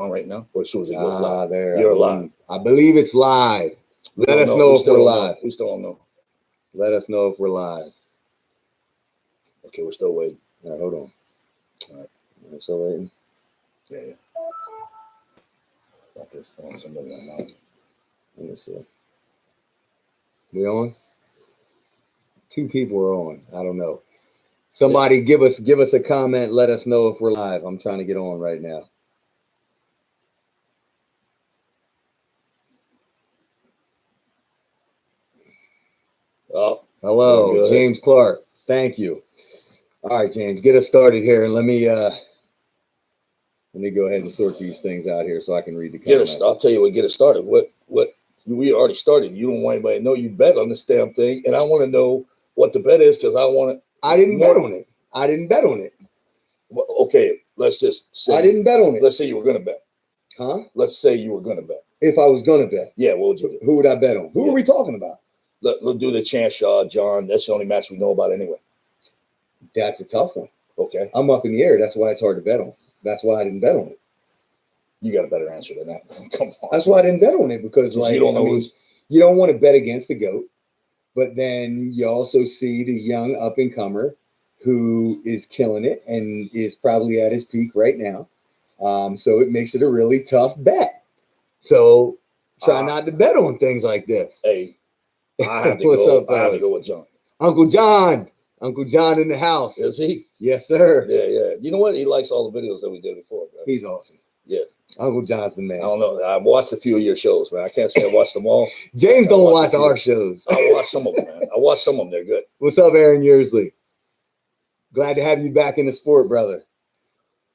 on right now, or as soon as it goes live? There. You're live. I believe it's live. Let us know if we're live. We still don't know. Let us know if we're live. Okay, we're still waiting. All right, hold on. All right, we're still waiting. Yeah. Got this on somebody right now. Let me see. We on? 2 people are on. I don't know. Somebody give us a comment. Let us know if we're live. I'm trying to get on right now. Oh, hello, James Clark. Thank you. All right, James, get us started here, and let me go ahead and sort these things out here so I can read the comments. I'll tell you what. Get us started. What we already started. You don't want anybody to know you bet on this damn thing, and I want to know what the bet is because I want to. I didn't bet on it. I didn't bet on it. Well, okay, let's just say I didn't bet on it. Let's say you were going to bet. Huh? Let's say you were going to bet. If I was going to bet. Yeah, what would you do? Who would I bet on? Who are we talking about? We'll do the Chance Shaw, John. That's the only match we know about anyway. That's a tough one. Okay. I'm up in the air. That's why it's hard to bet on. That's why I didn't bet on it. You got a better answer than that. Come on. That's why I didn't bet on it because, like, you don't know you don't want to bet against the GOAT, but then you also see the young up-and-comer who is killing it and is probably at his peak right now. So it makes it a really tough bet. So try not to bet on things like this. Hey, I have to go with John. Uncle John in the house. Is he? Yes, sir. Yeah. You know what? He likes all the videos that we did before. Right? He's awesome. Yeah. Uncle John's the man. I don't know. I've watched a few of your shows, man. I can't say I watched them all. James don't watch our shows. I watched some of them, man. I watched some of them. They're good. What's up, Aaron Yearsley? Glad to have you back in the sport, brother.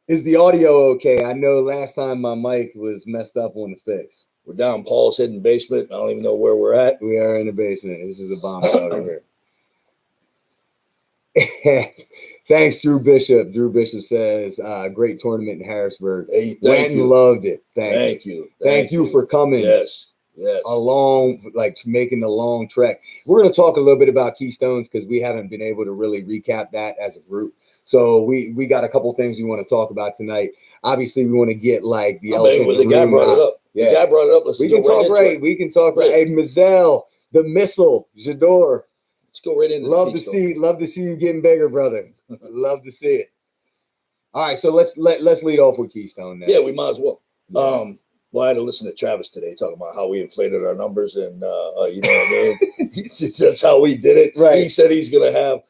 Is the audio okay? I know last time my mic was messed up on the fix. We're down Paul's hidden basement. I don't even know where we're at. We are in the basement. This is a bomb shelter here. Thanks, Drew Bishop. Drew Bishop says, great tournament in Harrisburg. Hey, Lanton loved it. Thank you. Thank you for coming. Yes. Along, like making the long trek. We're going to talk a little bit about Keystones because we haven't been able to really recap that as a group. So we got a couple things we want to talk about tonight. Obviously, we want to get like the elephant in the guy room. Brought it up. Yeah. The guy brought it up. We can talk right. We can talk right. Hey, Mazel, the missile, Jador. Let's go right into love to see you getting bigger, brother. Love to see it. All right, so let's lead off with Keystone now. Yeah, we might as well. Yeah. Well, I had to listen to Travis today talking about how we inflated our numbers, and you know what I mean. That's how we did it. Right. He said he's gonna have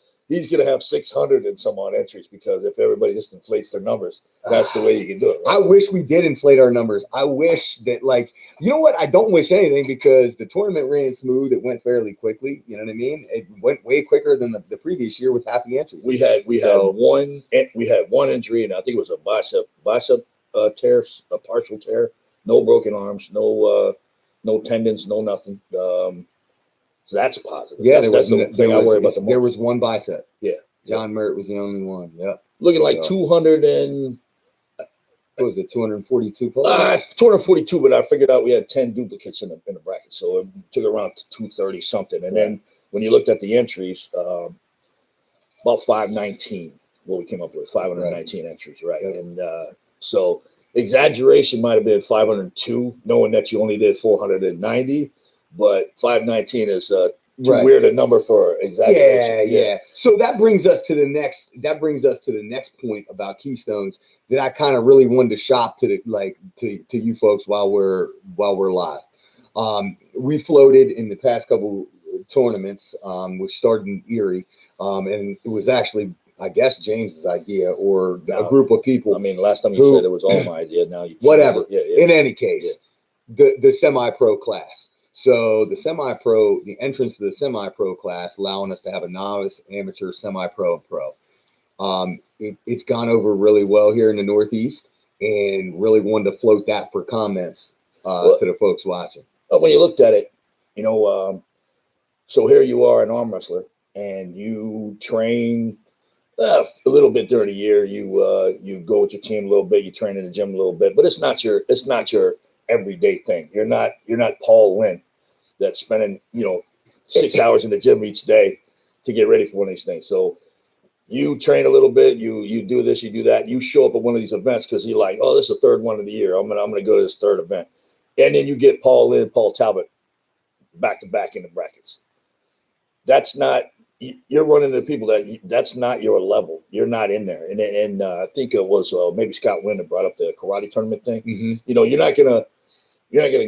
600 and some odd entries because if everybody just inflates their numbers, that's the way you can do it. Right? I wish we did inflate our numbers. I wish that, like, you know what? I don't wish anything because the tournament ran smooth. It went fairly quickly. You know what I mean? It went way quicker than the previous year with half the entries. We had one injury, and I think it was a bicep tear, a partial tear. No broken arms, no tendons, no nothing. So that's positive. Yeah, that's the thing I worry about the most. There was one bicep. Yeah. John Mert was the only one. Yep. Looking like 200 and what was it, 242 players? 242, but I figured out we had 10 duplicates in the bracket, so it took around 230 something. And then when you looked at the entries, about 519, what we came up with, 519 entries, right? Yep. And so exaggeration might have been 502, knowing that you only did 490, but 519 is too weird a number for exaggeration. Yeah. So that brings us to the next point about Keystones that I kind of really wanted to shop to you folks while we're live. We floated in the past couple tournaments, which started in Erie, and it was actually, I guess, James's idea or a group of people. I mean, last time you said it was all my idea. Now you whatever. Yeah. In any case, the semi-pro class. So the entrance to the semi-pro class, allowing us to have a novice, amateur, semi-pro, and pro. It's gone over really well here in the Northeast, and really wanted to float that for comments to the folks watching. When you looked at it, so here you are, an arm wrestler, and you train a little bit during the year. You go with your team a little bit, you train in the gym a little bit, but it's not your everyday thing. You're not Paul Lynn that's spending 6 hours in the gym each day to get ready for one of these things. So You train a little bit, you do this, you do that, you show up at one of these events because you're like, oh, this is the third one of the year. I'm gonna go to this third event. And then you get Paul Talbot back to back in the brackets. That's not you're running into people that's not your level. You're not in there. And I think it was maybe Scott Wynn that brought up the karate tournament thing. Mm-hmm. You're not gonna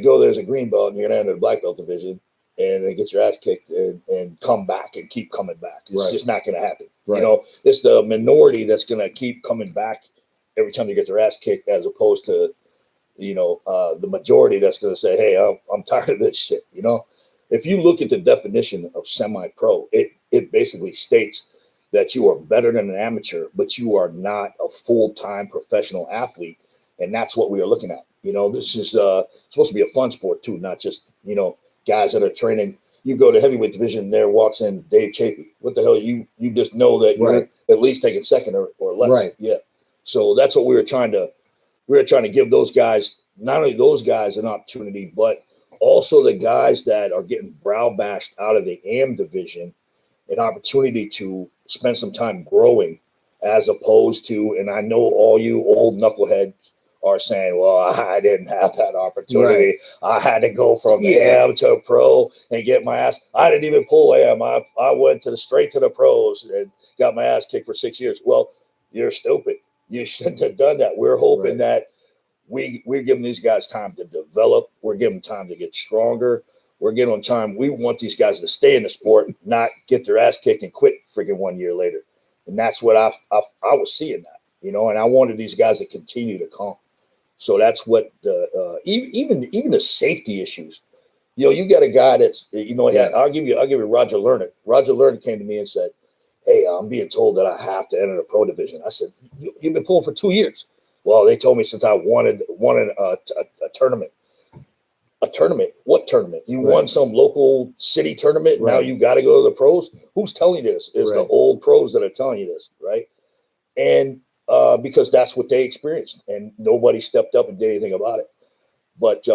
go there as a green belt and you're gonna enter the black belt division and then get your ass kicked and come back and keep coming back. It's just not gonna happen. Right. It's the minority that's gonna keep coming back every time you get their ass kicked, as opposed to the majority that's gonna say, hey, I'm tired of this shit. If you look at the definition of semi-pro, it basically states that you are better than an amateur, but you are not a full-time professional athlete. And that's what we are looking at. This is supposed to be a fun sport too, not just, guys that are training. You go to heavyweight division, there walks in Dave Chafee. What the hell? You just know that you're at least taking second or less. Right. Yeah. So that's what we were trying to give those guys, not only those guys an opportunity, but also the guys that are getting brow bashed out of the AM division, an opportunity to spend some time growing, as opposed to, and I know all you old knuckleheads are saying, well, I didn't have that opportunity. Right. I had to go from AM to pro and get my ass. I didn't even pull AM. I went straight to the pros and got my ass kicked for 6 years. Well, you're stupid. You shouldn't have done that. We're hoping that we're giving these guys time to develop. We're giving them time to get stronger. We're giving them time. We want these guys to stay in the sport, not get their ass kicked and quit freaking 1 year later. And that's what I was seeing that, and I wanted these guys to continue to come. So that's what even the safety issues. You got a guy that's I'll give you Roger Lerner. Roger Lerner came to me and said, hey, I'm being told that I have to enter the pro division. I said, you've been pulling for 2 years. Well, they told me since I wanted a tournament. A tournament? What tournament? You won some local city tournament. Now you got to go to the pros. Who's telling you this? It's the old pros that are telling you this, right? And because that's what they experienced, and nobody stepped up and did anything about it. But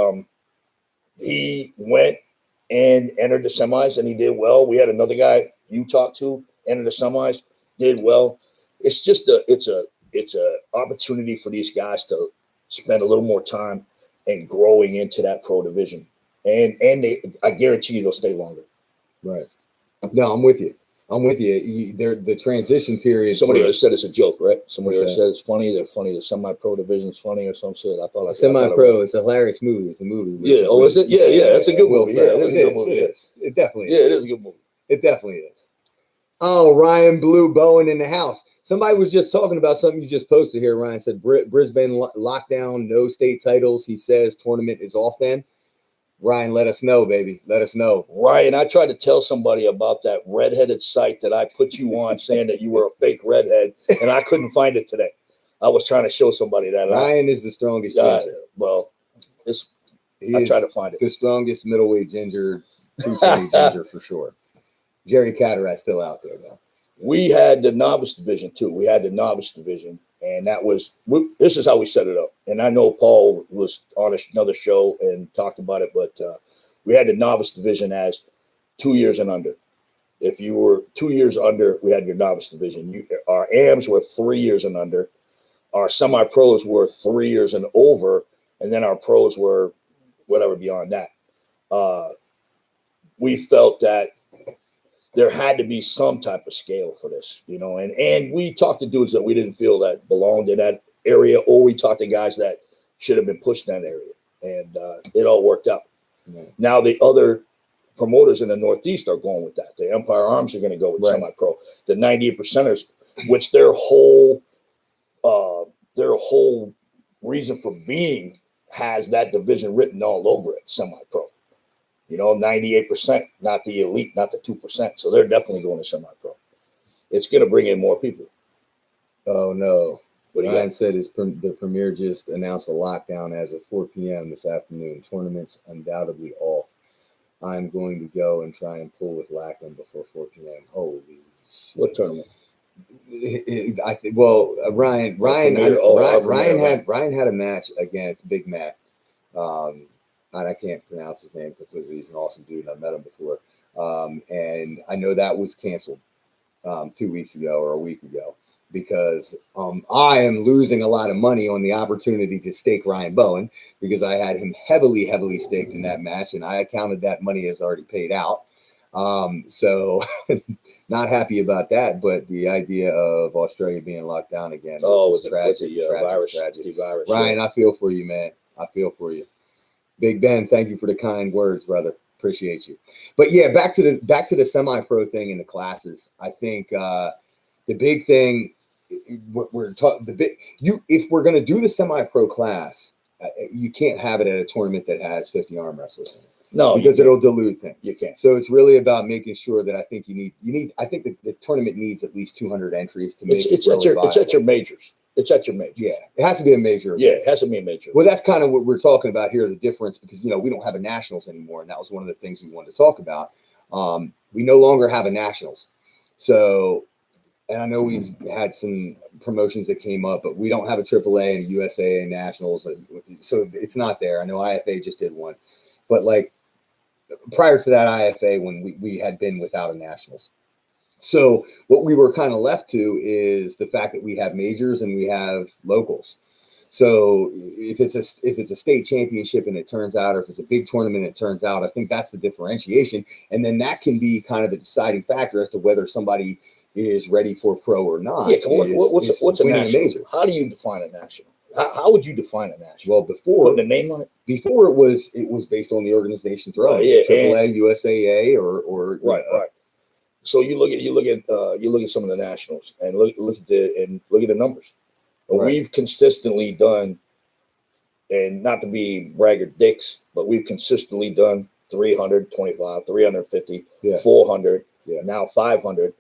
he went and entered the semis, and he did well. We had another guy you talked to entered the semis, did well. It's just it's a opportunity for these guys to spend a little more time and growing into that pro division, and I guarantee you they'll stay longer. Right. No, I'm with you. The transition period. Somebody already said it's a joke, right? Somebody already said it's funny. They're funny. The semi-pro division is funny or some shit. I thought a semi-pro. It's a hilarious movie. It's a movie. Yeah. Oh, is it? Yeah. It's a good movie. Yeah, it is a good movie. It definitely is. Yeah, it is a good movie. It definitely is. Oh, Ryan Blue Bowen in the house. Somebody was just talking about something you just posted here. Ryan said Brisbane lockdown, no state titles. He says tournament is off then. Ryan, let us know, baby. Let us know. Ryan, I tried to tell somebody about that redheaded site that I put you on saying that you were a fake redhead, and I couldn't find it today. I was trying to show somebody that. Ryan is the strongest ginger. Well, I tried to find it. The strongest middleweight ginger, 220 ginger for sure. Jerry Catterat's still out there, though. We had the novice division, too. And this is how we set it up. And I know Paul was on another show and talked about it, but we had the novice division as 2 years and under. If you were 2 years under, we had your novice division. Our AMs were 3 years and under. Our semi-pros were 3 years and over. And then our pros were whatever beyond that. We felt that there had to be some type of scale for this, and we talked to dudes that we didn't feel that belonged in that area, or we talked to guys that should have been pushed in that area, and it all worked out. Mm-hmm. Now the other promoters in the Northeast are going with that. The Empire Arms are going to go with semi-pro. The 98 percenters, which their whole reason for being has that division written all over it, semi-pro. 98%, not the elite, not the 2%. So they're definitely going to semi-pro. It's going to bring in more people. Oh, no. Ryan said the Premier just announced a lockdown as of 4 p.m. this afternoon. Tournaments undoubtedly off. I'm going to go and try and pull with Lackland before 4 p.m. Holy shit. What tournament? Ryan had a match against Big Mac. And I can't pronounce his name completely. He's an awesome dude. I've met him before. And I know that was canceled. 2 weeks ago or a week ago, because I am losing a lot of money on the opportunity to stake Ryan Bowen, because I had him heavily staked in that match, and I accounted that money as already paid out. So not happy about that, but the idea of Australia being locked down again was tragic. Virus, Ryan, I feel for you, man. I feel for you. Big Ben, thank you for the kind words, brother. Appreciate you. But yeah, back to the semi-pro thing in the classes. I think the big thing we're talking if we're going to do the semi-pro class, you can't have it at a tournament that has 50 arm wrestlers in it. No, because it'll dilute things. You can't. So it's really about making sure that I think I think the tournament needs at least 200 entries to make it's at your majors. It's at your major. Yeah, it has to be a major. Yeah, it has to be a major. Well, that's kind of what we're talking about here, the difference, because, we don't have a nationals anymore. And that was one of the things we wanted to talk about. We no longer have a nationals. So, and I know we've had some promotions that came up, but we don't have a AAA and USAA nationals. So it's not there. I know IFA just did one. But prior to that IFA, when we had been without a nationals. So what we were kind of left to is the fact that we have majors and we have locals. So if it's a state championship and it turns out, or if it's a big tournament and it turns out, I think that's the differentiation. And then that can be kind of a deciding factor as to whether somebody is ready for pro or not. Yeah, what's a national? Major. How do you define a national? How would you define a national? Well, before put the name on it. Before it was based on the organization throwing. AAA, USAA, or right. So you look at some of the nationals and look at the numbers. Right. We've consistently done, and not to be braggart dicks, but we've consistently done 325, 350, 400, now 500.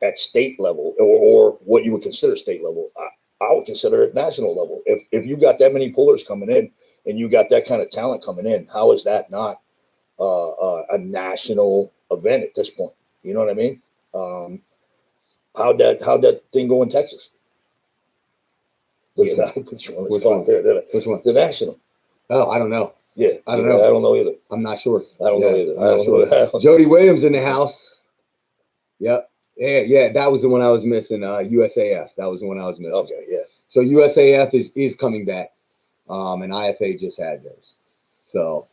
At state level or what you would consider state level. I would consider it national level. If you got that many pullers coming in and you got that kind of talent coming in, how is that not a national event at this point? You know what I mean? How'd that thing go in Texas? Which one? The national. Oh, I don't know. Yeah, I don't know. I don't know either. I'm not sure. I don't know either. I'm not sure. Jody Williams in the house. Yep. Yeah, that was the one I was missing. USAF. That was the one I was missing. Okay, yeah. So USAF is coming back. And IFA just had theirs. So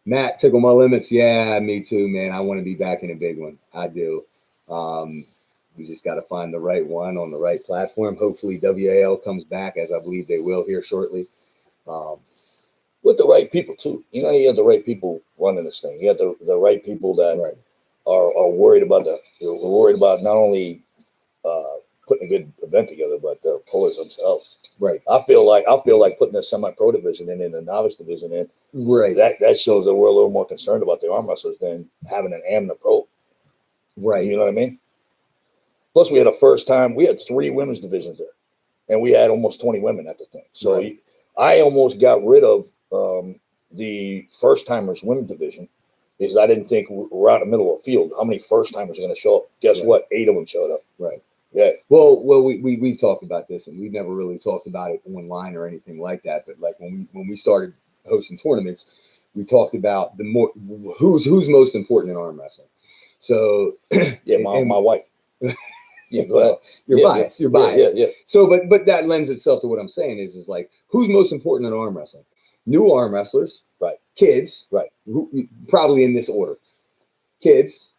Matt, tickle my limits. Yeah, me too, man. I want to be back in a big one. I do. We just got to find the right one on the right platform. Hopefully WAL comes back, as I believe they will here shortly. With the right people too. You have the right people running this thing. You have the right people that are worried about not only putting a good event together, but the pullers themselves. Right. I feel like putting the semi-pro division in and the novice division in. Right. That shows that we're a little more concerned about the arm wrestlers than having an am and a pro. Right. You know what I mean? Plus, we had we had 3 women's divisions there, and we had almost 20 women at the thing. So I almost got rid of the first timers women's division. Is I didn't think we're out in the middle of a field. How many first timers are going to show up? Guess what? 8 of them showed up. Right. Yeah. Well, we've talked about this, and we've never really talked about it online or anything like that. But when we started hosting tournaments, we talked about who's most important in arm wrestling. So my wife. Yeah, go ahead. You're biased. You're biased. Yeah. So, but that lends itself to what I'm saying is who's most important in arm wrestling? New arm wrestlers, right? Kids, right? Probably in this order: kids,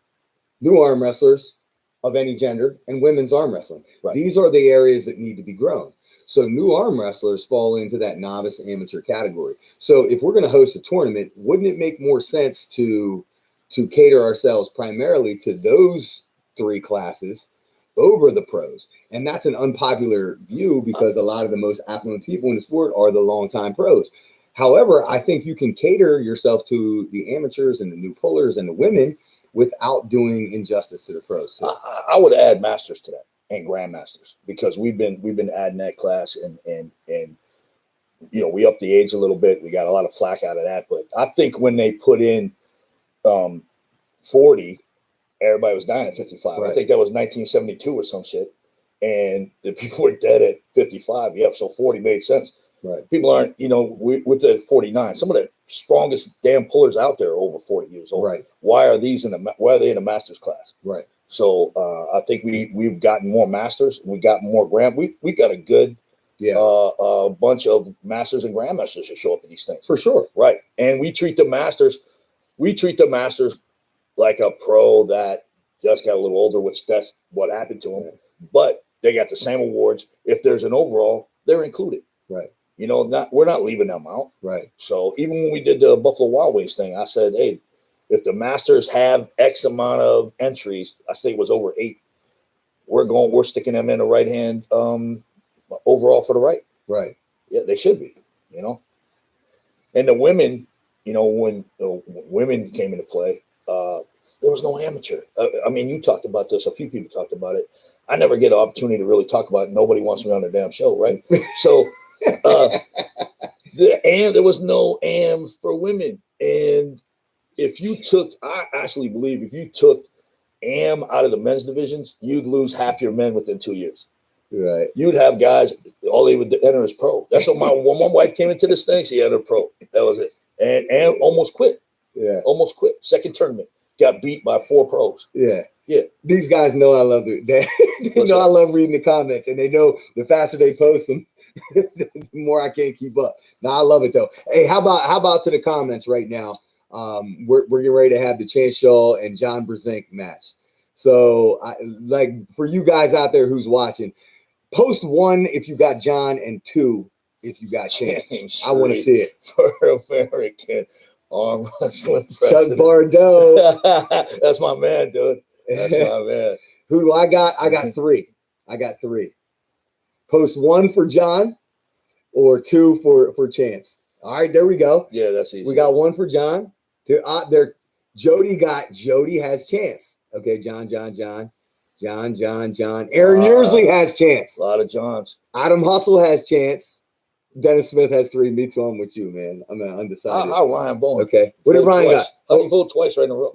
new arm wrestlers of any gender, and women's arm wrestling. Right. These are the areas that need to be grown. So new arm wrestlers fall into that novice amateur category. So if we're going to host a tournament, wouldn't it make more sense to cater ourselves primarily to those 3 classes over the pros? And that's an unpopular view because a lot of the most affluent people in the sport are the longtime pros. However, I think you can cater yourself to the amateurs and the new pullers and the women without doing injustice to the pros. I would add masters to that and grandmasters, because we've been adding that class and we upped the age a little bit. We got a lot of flack out of that, but I think when they put in 40, everybody was dying at 55. Right. I think that was 1972 or some shit, and the people were dead at 55. Yeah, so 40 made sense. Right. People aren't, with the 49, some of the strongest damn pullers out there are over 40 years old. Right. Why are they in a master's class? Right. So I think we've gotten more masters. We got more we got a good bunch of masters and grandmasters to show up at these things. For sure. Right. And we treat the masters like a pro that just got a little older, which that's what happened to them. Right. But they got the same awards. If there's an overall, they're included. Right. You know, we're not leaving them out. Right. So even when we did the Buffalo Wild Wings thing, I said, hey, if the masters have X amount of entries, I think it was over 8, we're sticking them in the right hand overall for the right. Right. Yeah, they should be, you know. And the women, you know, when the women came into play, there was no amateur. I mean, you talked about this. A few people talked about it. I never get an opportunity to really talk about it. Nobody wants me on the damn show, right? So there was no AM for women. And I actually believe if you took AM out of the men's divisions, you'd lose half your men within 2 years. Right. You'd have guys, all they would enter as pro. That's what when my wife came into this thing, she entered pro. That was it. And almost quit. Yeah. Almost quit. Second tournament. Got beat by 4 pros. Yeah. Yeah. These guys know I love it. They know I love reading the comments, and they know the faster they post them, the more I can't keep up. Now I love it though. Hey, how about to the comments right now? We're getting ready to have the Chance Shaw and John Brzenk match. So like for you guys out there who's watching, post 1 if you got John and 2 if you got Chance. I want to see it. For American Arm Wrestling Chuck President. Bordeaux. That's my man, dude. That's my man. Who do I got? I got 3. I got 3. Post 1 for John or 2 for Chance. All right, there we go. Yeah, that's easy. We got 1 for John. Jody has Chance. Okay, John. Aaron Yearsley has Chance. A lot of Johns. Adam Hustle has Chance. Dennis Smith has 3. Me too. I'm with you, man. I'm undecided. How Ryan Bowen? Okay. What did Ryan got? He voted twice right in a row.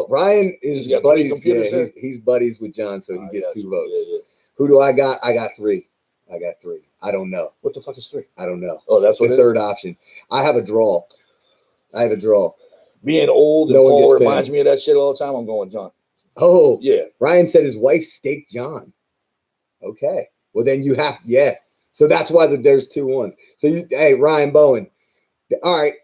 Ryan is buddies. Yeah, he's buddies with John, so he gets 2 votes. Yeah. Who do I got? I got 3. I don't know. What the fuck is 3? I don't know. Oh, that's what the third option. I have a draw. Being old and Paul reminds me of that shit all the time. I'm going John. Oh, yeah. Ryan said his wife staked John. Okay. Well, then you have, So that's why there's 2 ones. So hey, Ryan Bowen. All right.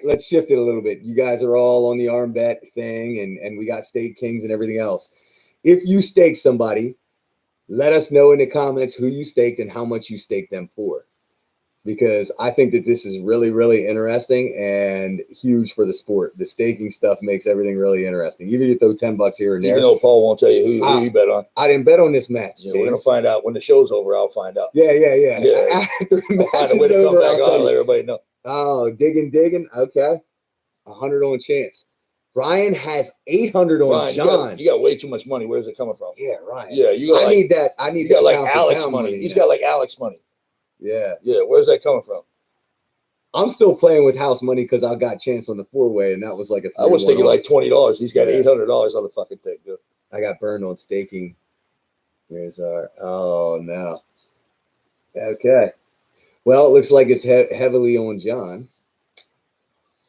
Let's shift it a little bit. You guys are all on the arm bet thing, and we got Stake Kings and everything else. If you stake somebody, let us know in the comments who you staked and how much you staked them for. Because I think that this is really, really interesting and huge for the sport. The staking stuff makes everything really interesting. Even if you throw $10 here and there. Even though Paul won't tell you who you bet on. I didn't bet on this match. Yeah, we're gonna find out when the show's over. I'll find out. Yeah. I'll After the match find a way to come back on and let everybody know. Oh, digging. Okay, 100 on Chance. Ryan has 800 on Ryan, John. You got way too much money. Where's it coming from? Yeah, Ryan. Yeah, I need that. You got like Alex money. He's got like Alex money. Yeah. Where's that coming from? I'm still playing with house money because I got Chance on the 4-way, and that was like a. I was thinking like $20. He's got $800 on the fucking thing. Dude. I got burned on staking. Where's our? Oh no. Okay. Well, it looks like it's heavily on John.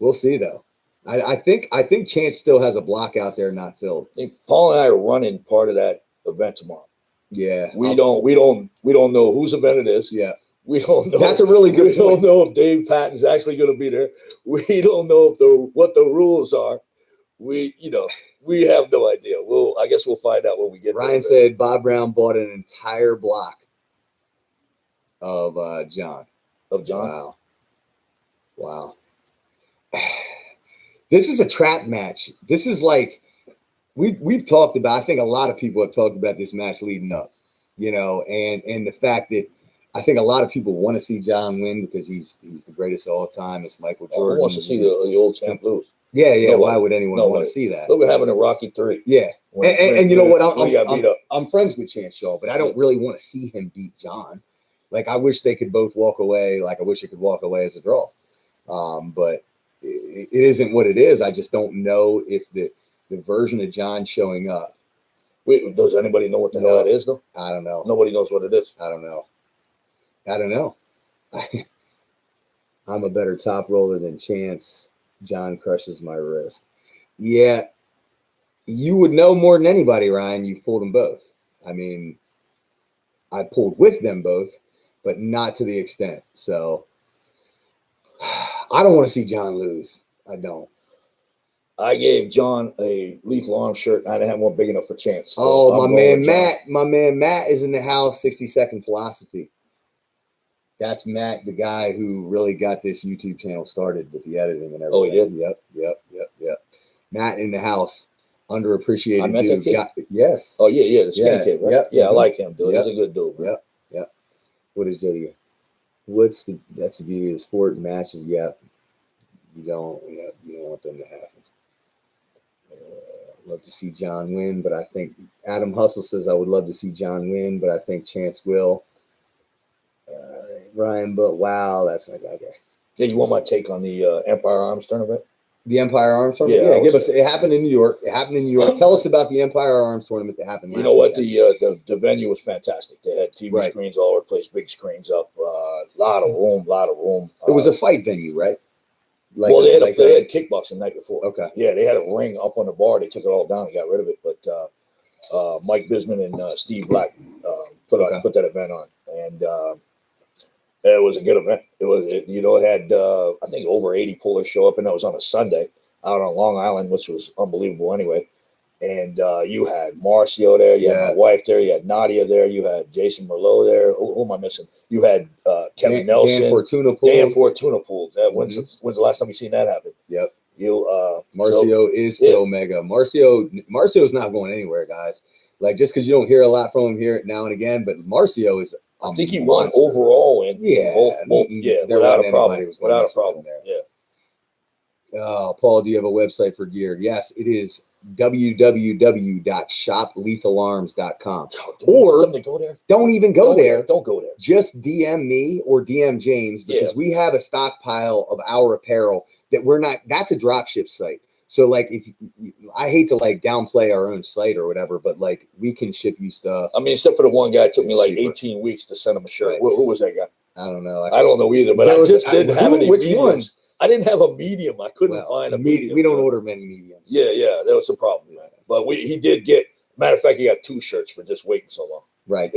We'll see though. I think Chance still has a block out there not filled. I think Paul and I are running part of that event tomorrow. Yeah. We don't know whose event it is. Yeah. We don't know. That's a really good. We don't know if Dave Patton's actually going to be there. We don't know what the rules are. We have no idea. I guess we'll find out when we get there. Ryan said Bob Brown bought an entire block of John. Of John. Wow. This is a trap match. This is like we've talked about. I think a lot of people have talked about this match leading up. And the fact that I think a lot of people want to see John win because he's the greatest of all time. It's Michael Jordan. Who wants to see the old champ lose? Yeah. Why would anyone want to see that? Look what happened in Rocky 3. Yeah. And you know what? I'm friends with Chance Shaw, but I don't really want to see him beat John. Like, I wish they could both walk away. Like, I wish it could walk away as a draw. But it isn't what it is. I just don't know if the version of John showing up. Wait, does anybody know what the hell it is, though? I don't know. Nobody knows what it is. I don't know. I'm a better top roller than Chance. John crushes my wrist. Yeah. You would know more than anybody, Ryan. You've pulled them both. I mean, I pulled with them both, but not to the extent. So I don't want to see John lose. I don't. I gave John a Lethal Arm shirt, and I didn't have one big enough for Chance. So Oh, I'm my going man with John. Matt. My man Matt is in the house. 60-second philosophy. That's Matt, the guy who really got this YouTube channel started with the editing and everything. Oh, he did? Yep. Matt in the house. Underappreciated I met that dude. kid. Yes. Oh, yeah, the skinny kid, right? Yep. Yeah, I Mhm. like him, dude. Yep. He's a good dude, man. Yep. What is it? That's the beauty of the sport matches. Yep. You don't want them to happen. Love to see John win, but I think Adam Hustle says I would love to see John win, but I think Chance will. Ryan, but wow, that's not that guy. Yeah, you want my take on the Empire Arms tournament? The Empire Arms tournament? Yeah, Give us. It happened in New York. Tell us about the Empire Arms tournament that happened. You know what? The venue was fantastic. They had TV Right. screens all over the place, big screens up, a lot of room. It was a fight venue, right? They had kickboxing the night before. Okay. Yeah, they had a ring up on the bar. They took it all down and got rid of it. But Mike Bisman and Steve Black put that event on, and it was a good event. It had I think over 80 pullers show up, and that was on a Sunday out on Long Island, which was unbelievable anyway. And you had Marcio there, you had my wife there, you had Nadia there, you had Jason Merlot there. Who am I missing? You had Kevin Nelson, Dan Fortuna pulled. When's the last time you seen that happen? Yep. Marcio is still mega. Marcio's not going anywhere, guys. Like, just because you don't hear a lot from him here now and again, but Marcio is. I think he won overall, and both. Without a problem. Without a problem. There. Yeah. Paul, do you have a website for gear? Yes, it is www.shoplethalarms.com. Or go there. Don't even go there. Don't go there. Just DM me or DM James, because we have a stockpile of our apparel that we're not. That's a dropship site. So, like, if I hate to like downplay our own site or whatever, but like we can ship you stuff. I mean, except for the one guy, it took me like 18 weeks to send him a shirt. Right. Who was that guy? I don't know. I don't know either. But I just didn't have any mediums. One? I didn't have a medium. I couldn't find a medium. We don't order many mediums. Yeah, that was a problem. Right? But he did get. Matter of fact, he got 2 shirts for just waiting so long. Right.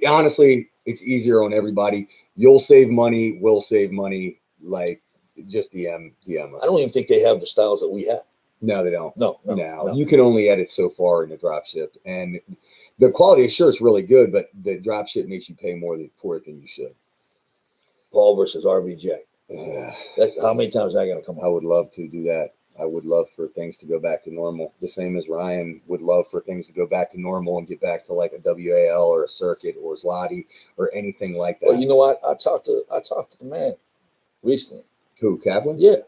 Honestly, it's easier on everybody. You'll save money. We'll save money. Like, just DM us. I don't even think they have the styles that we have. No, they don't. No. You can only edit so far in the dropship, and the quality of shirt's really good, but the dropship makes you pay more for it than you should. Paul versus RVJ. How many times is that going to come up? I would love to do that. I would love for things to go back to normal. The same as Ryan would love for things to go back to normal and get back to like a WAL or a circuit or Zloty or anything like that. Well, you know what? I talked to the man recently. Who, Kaplan? Yeah.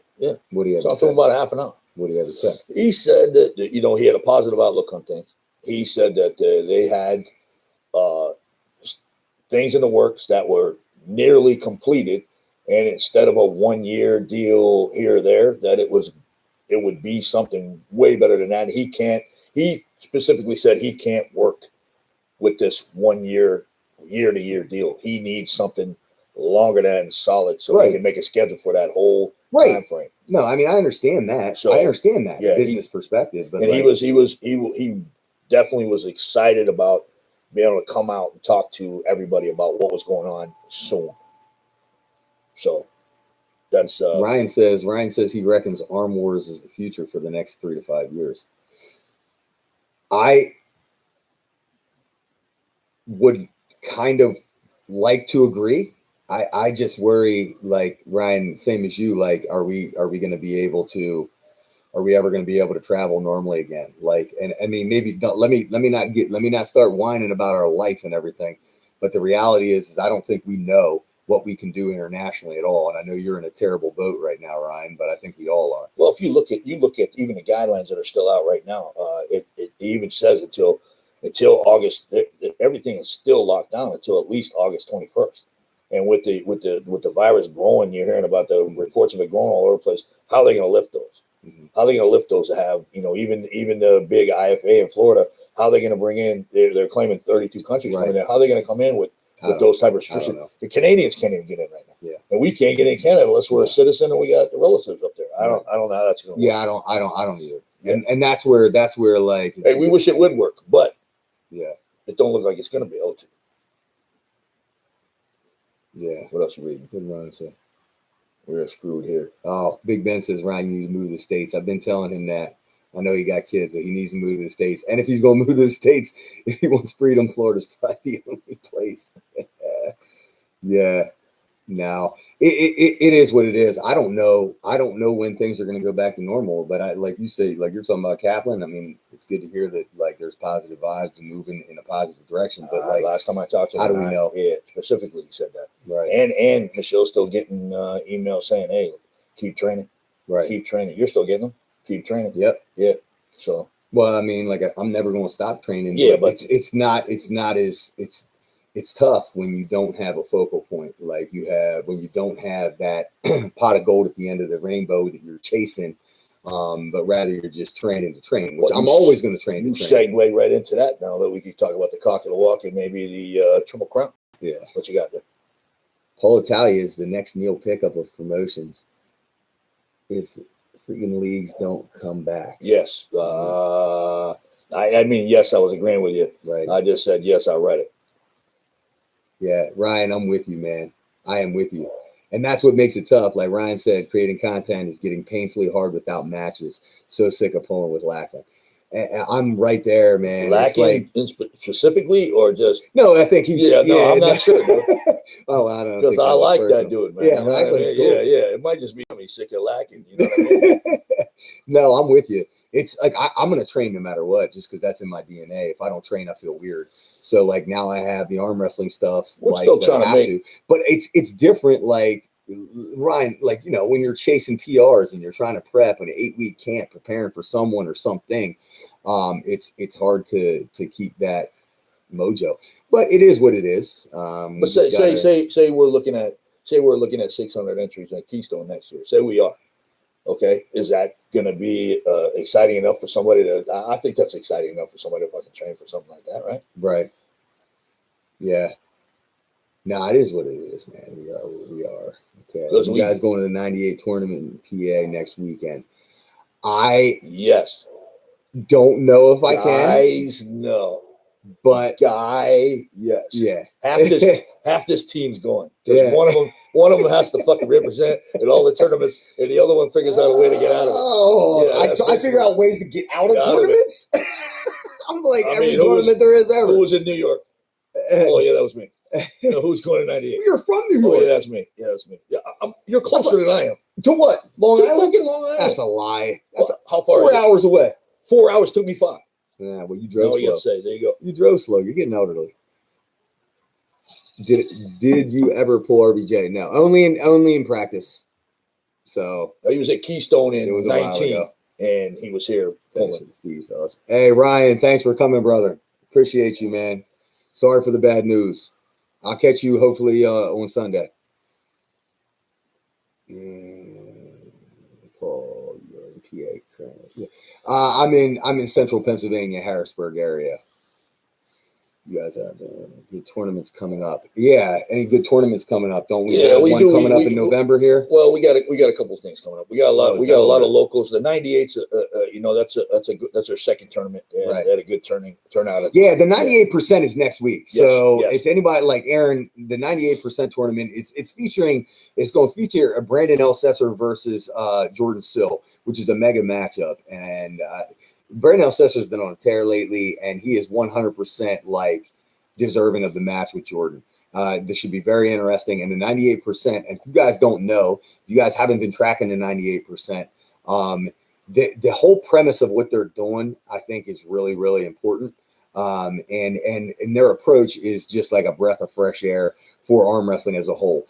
What do you have to say? Talked to him about half an hour. What do you have to say? He said that he had a positive outlook on things. He said that they had things in the works that were nearly completed, and instead of a 1-year deal here or there, that it would be something way better than that. He specifically said he can't work with this 1 year to year deal. He needs something longer than that and solid, so he can make a schedule for that whole time frame. No, I mean, I understand that. So I understand that business perspective. But he definitely was excited about being able to come out and talk to everybody about what was going on soon. So that's Ryan says he reckons Arm Wars is the future for the next 3 to 5 years. I would kind of like to agree. I just worry, like Ryan, same as you, like, are we going to be able to, are we ever going to be able to travel normally again? Like, and I mean, maybe let me not start whining about our life and everything. But the reality is I don't think we know what we can do internationally at all. And I know you're in a terrible boat right now, Ryan, but I think we all are. Well, if you look at even the guidelines that are still out right now, it even says until August, everything is still locked down until at least August 21st. And with the virus growing, you're hearing about the reports of it growing all over the place. How are they going to lift those? Mm-hmm. How are they going to lift those to have, even the big IFA in Florida? How are they going to bring in? They're claiming 32 countries coming in. How are they going to come in with those type of restrictions? The Canadians can't even get in right now. Yeah, and we can't get in Canada unless we're a citizen and we got the relatives up there. I don't know how that's going to work. Yeah, I don't either. And that's where like, hey, we wish it would work, but yeah, it don't look like it's going to be able to. Yeah. What else are we reading? What did Ryan say? We're screwed here. Oh, Big Ben says Ryan needs to move to the States. I've been telling him that. I know he got kids, so he needs to move to the States. And if he's going to move to the States, if he wants freedom, Florida's probably the only place. Yeah. No, it is what it is. I don't know when things are going to go back to normal, but I, like you say, like you're talking about Kaplan. I mean, it's good to hear that like there's positive vibes and moving in a positive direction. But like last time I talked to him, how do we know? Yeah, specifically he said that. Right. And Michelle's still getting emails saying, "Hey, keep training. Right. Keep training. You're still getting them. Keep training." Yep. Yeah. So. Well, I mean, like I'm never going to stop training. Yeah, but it's tough when you don't have a focal point like you have when you don't have that pot of gold at the end of the rainbow that you're chasing, but rather you're just training to train, which I'm always going to train. You segue right into that now that we can talk about the cock of the walk and maybe the Triple Crown. Yeah. What you got there? Paul Italia is the next Neil pickup of promotions if freaking leagues don't come back. Yes. I mean, yes, I was agreeing with you. Right. I just said, yes, I read it. Yeah, Ryan, I'm with you, man. I am with you. And that's what makes it tough. Like Ryan said, creating content is getting painfully hard without matches. So sick of pulling with lacking. And I'm right there, man. Lacking specifically or just? No, I think he's. Yeah, no, I'm not sure. Oh, I don't know. Because I like that dude, man. Yeah, Lackland's cool. Yeah. It might just be me sick of lacking. You know what I mean? No, I'm with you. It's like I'm going to train no matter what, just because that's in my DNA. If I don't train, I feel weird. So like now I have the arm wrestling stuff. We're still trying to make, but it's different. Like Ryan, like when you're chasing PRs and you're trying to prep an 8-week camp, preparing for someone or something, it's hard to keep that mojo. But it is what it is. But say we're looking at 600 entries at Keystone next year. Say we are. Okay, is that going to be exciting enough for somebody to? I think that's exciting enough for somebody to fucking train for something like that, right? Right. Yeah. No, it is what it is, man. We are. Okay. You guys going to the 98 tournament in PA next weekend. Yes. Don't know if I can. Guys, no. But yes. Yeah. Half this team's going. Because one of them has to fucking represent in all the tournaments, and the other one figures out a way to get out of it. Oh, I figure out ways to get out of tournaments. I'm like every tournament there is ever. Who was in New York? Oh yeah, that was me. No, who's going to 98? You're from New York. Oh, yeah, that's me. Yeah, that's me. Yeah, you're closer than I am. To what? Long Island? Long Island. That's a lie. How far? 4 hours away. 4 hours took me 5. Yeah, well, you drove slow. Say, there you go. You drove slow. You're getting elderly. Did you ever pull RBJ? No, only in practice. So he was at Keystone in 19, and he was here pulling. Hey Ryan, thanks for coming, brother. Appreciate you, man. Sorry for the bad news. I'll catch you hopefully on Sunday. Paul, you're in PA currently. I'm in central Pennsylvania, Harrisburg area. You guys have good tournaments coming up. Yeah, any good tournaments coming up? Don't we? Yeah, we have one coming up in November here. Well, we got a couple of things coming up. We got a lot. We got a lot of locals. The 98's, that's our second tournament. Right. They had a good turnout. Yeah, the 98% is next week. So if anybody like Aaron, the 98% tournament it's going to feature a Brandon Elsesser versus Jordan Sill, which is a mega matchup, and Brandon Elsesser's been on a tear lately, and he is 100% like deserving of the match with Jordan. This should be very interesting. And the 98%, and if you guys don't know, if you guys haven't been tracking the 98%, the whole premise of what they're doing, I think, is really, really important. And their approach is just like a breath of fresh air for arm wrestling as a whole.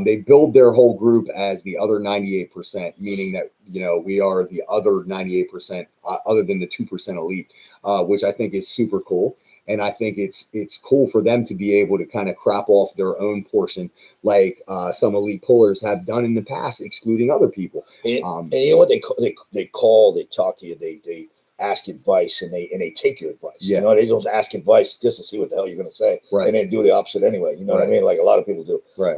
They build their whole group as the other 98%, meaning that, we are the other 98%, other than the 2% elite, which I think is super cool. And I think it's cool for them to be able to kind of crop off their own portion, like some elite pullers have done in the past, excluding other people. And you know what they talk to you, they ask advice and they take your advice. Yeah. They don't ask advice just to see what the hell you're going to say, right, and then do the opposite anyway. You know what I mean? Like a lot of people do. Right.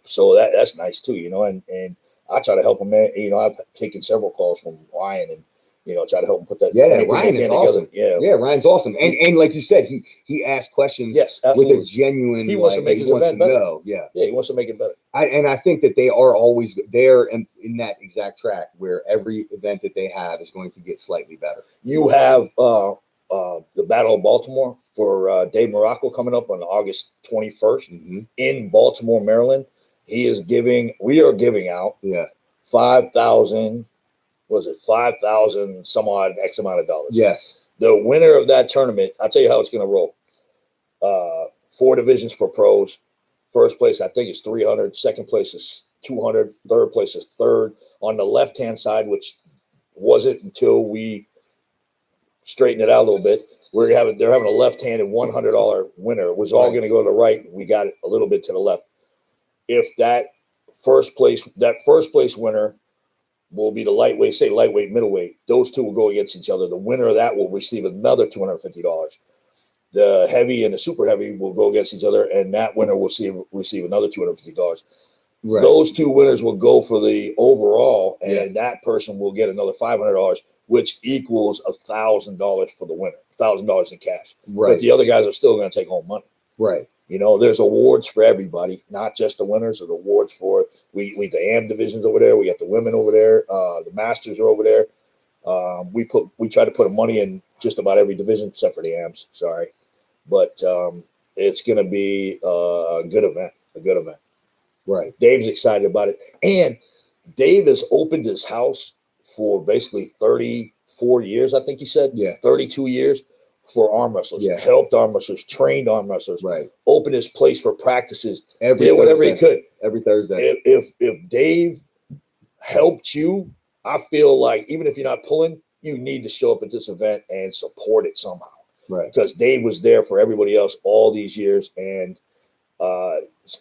So that's nice too. And I try to help them. I've taken several calls from Ryan, try to help him put that. Yeah, anything Ryan they is can awesome. together. Yeah, Ryan's awesome. And like you said, he asked questions Yes, with absolutely. a genuine, He wants to make he his wants event to better. know. Yeah. Yeah, he wants to make it better. And I think that they are always there in that exact track where every event that they have is going to get slightly better. You have the Battle of Baltimore for Dave Morocco coming up on August 21st in Baltimore, Maryland. We are giving out 5,000, was it 5,000 some odd X amount of dollars? Yes. The winner of that tournament, I'll tell you how it's going to roll. 4 divisions for pros. First place, I think, is 300. Second place is 200. Third place is third. On the left-hand side, which wasn't until we straightened it out a little bit, they're having a left-handed $100 winner. It was all going to go to the right. We got it a little bit to the left. If that first place winner will be the lightweight, middleweight. Those two will go against each other. The winner of that will receive another $250. The heavy and the super heavy will go against each other, and that winner will receive another $250. Right. Those 2 winners will go for the overall, and that person will get another $500, which equals $1,000 for the winner, $1,000 in cash. Right. But the other guys are still going to take home money. Right. There's awards for everybody, not just the winners. There's awards for the AM divisions over there. We got the women over there. The masters are over there. We try to put money in just about every division except for the AMs. Sorry. But it's going to be a good event. Right. Dave's excited about it. And Dave has opened his house for basically 34 years, I think he said. Yeah. 32 years for arm wrestlers. Yeah. Helped arm wrestlers, trained arm wrestlers. Right. Opened his place for practices. Did whatever he could. Every Thursday. If Dave helped you, I feel like even if you're not pulling, you need to show up at this event and support it somehow. Right. Because Dave was there for everybody else all these years, and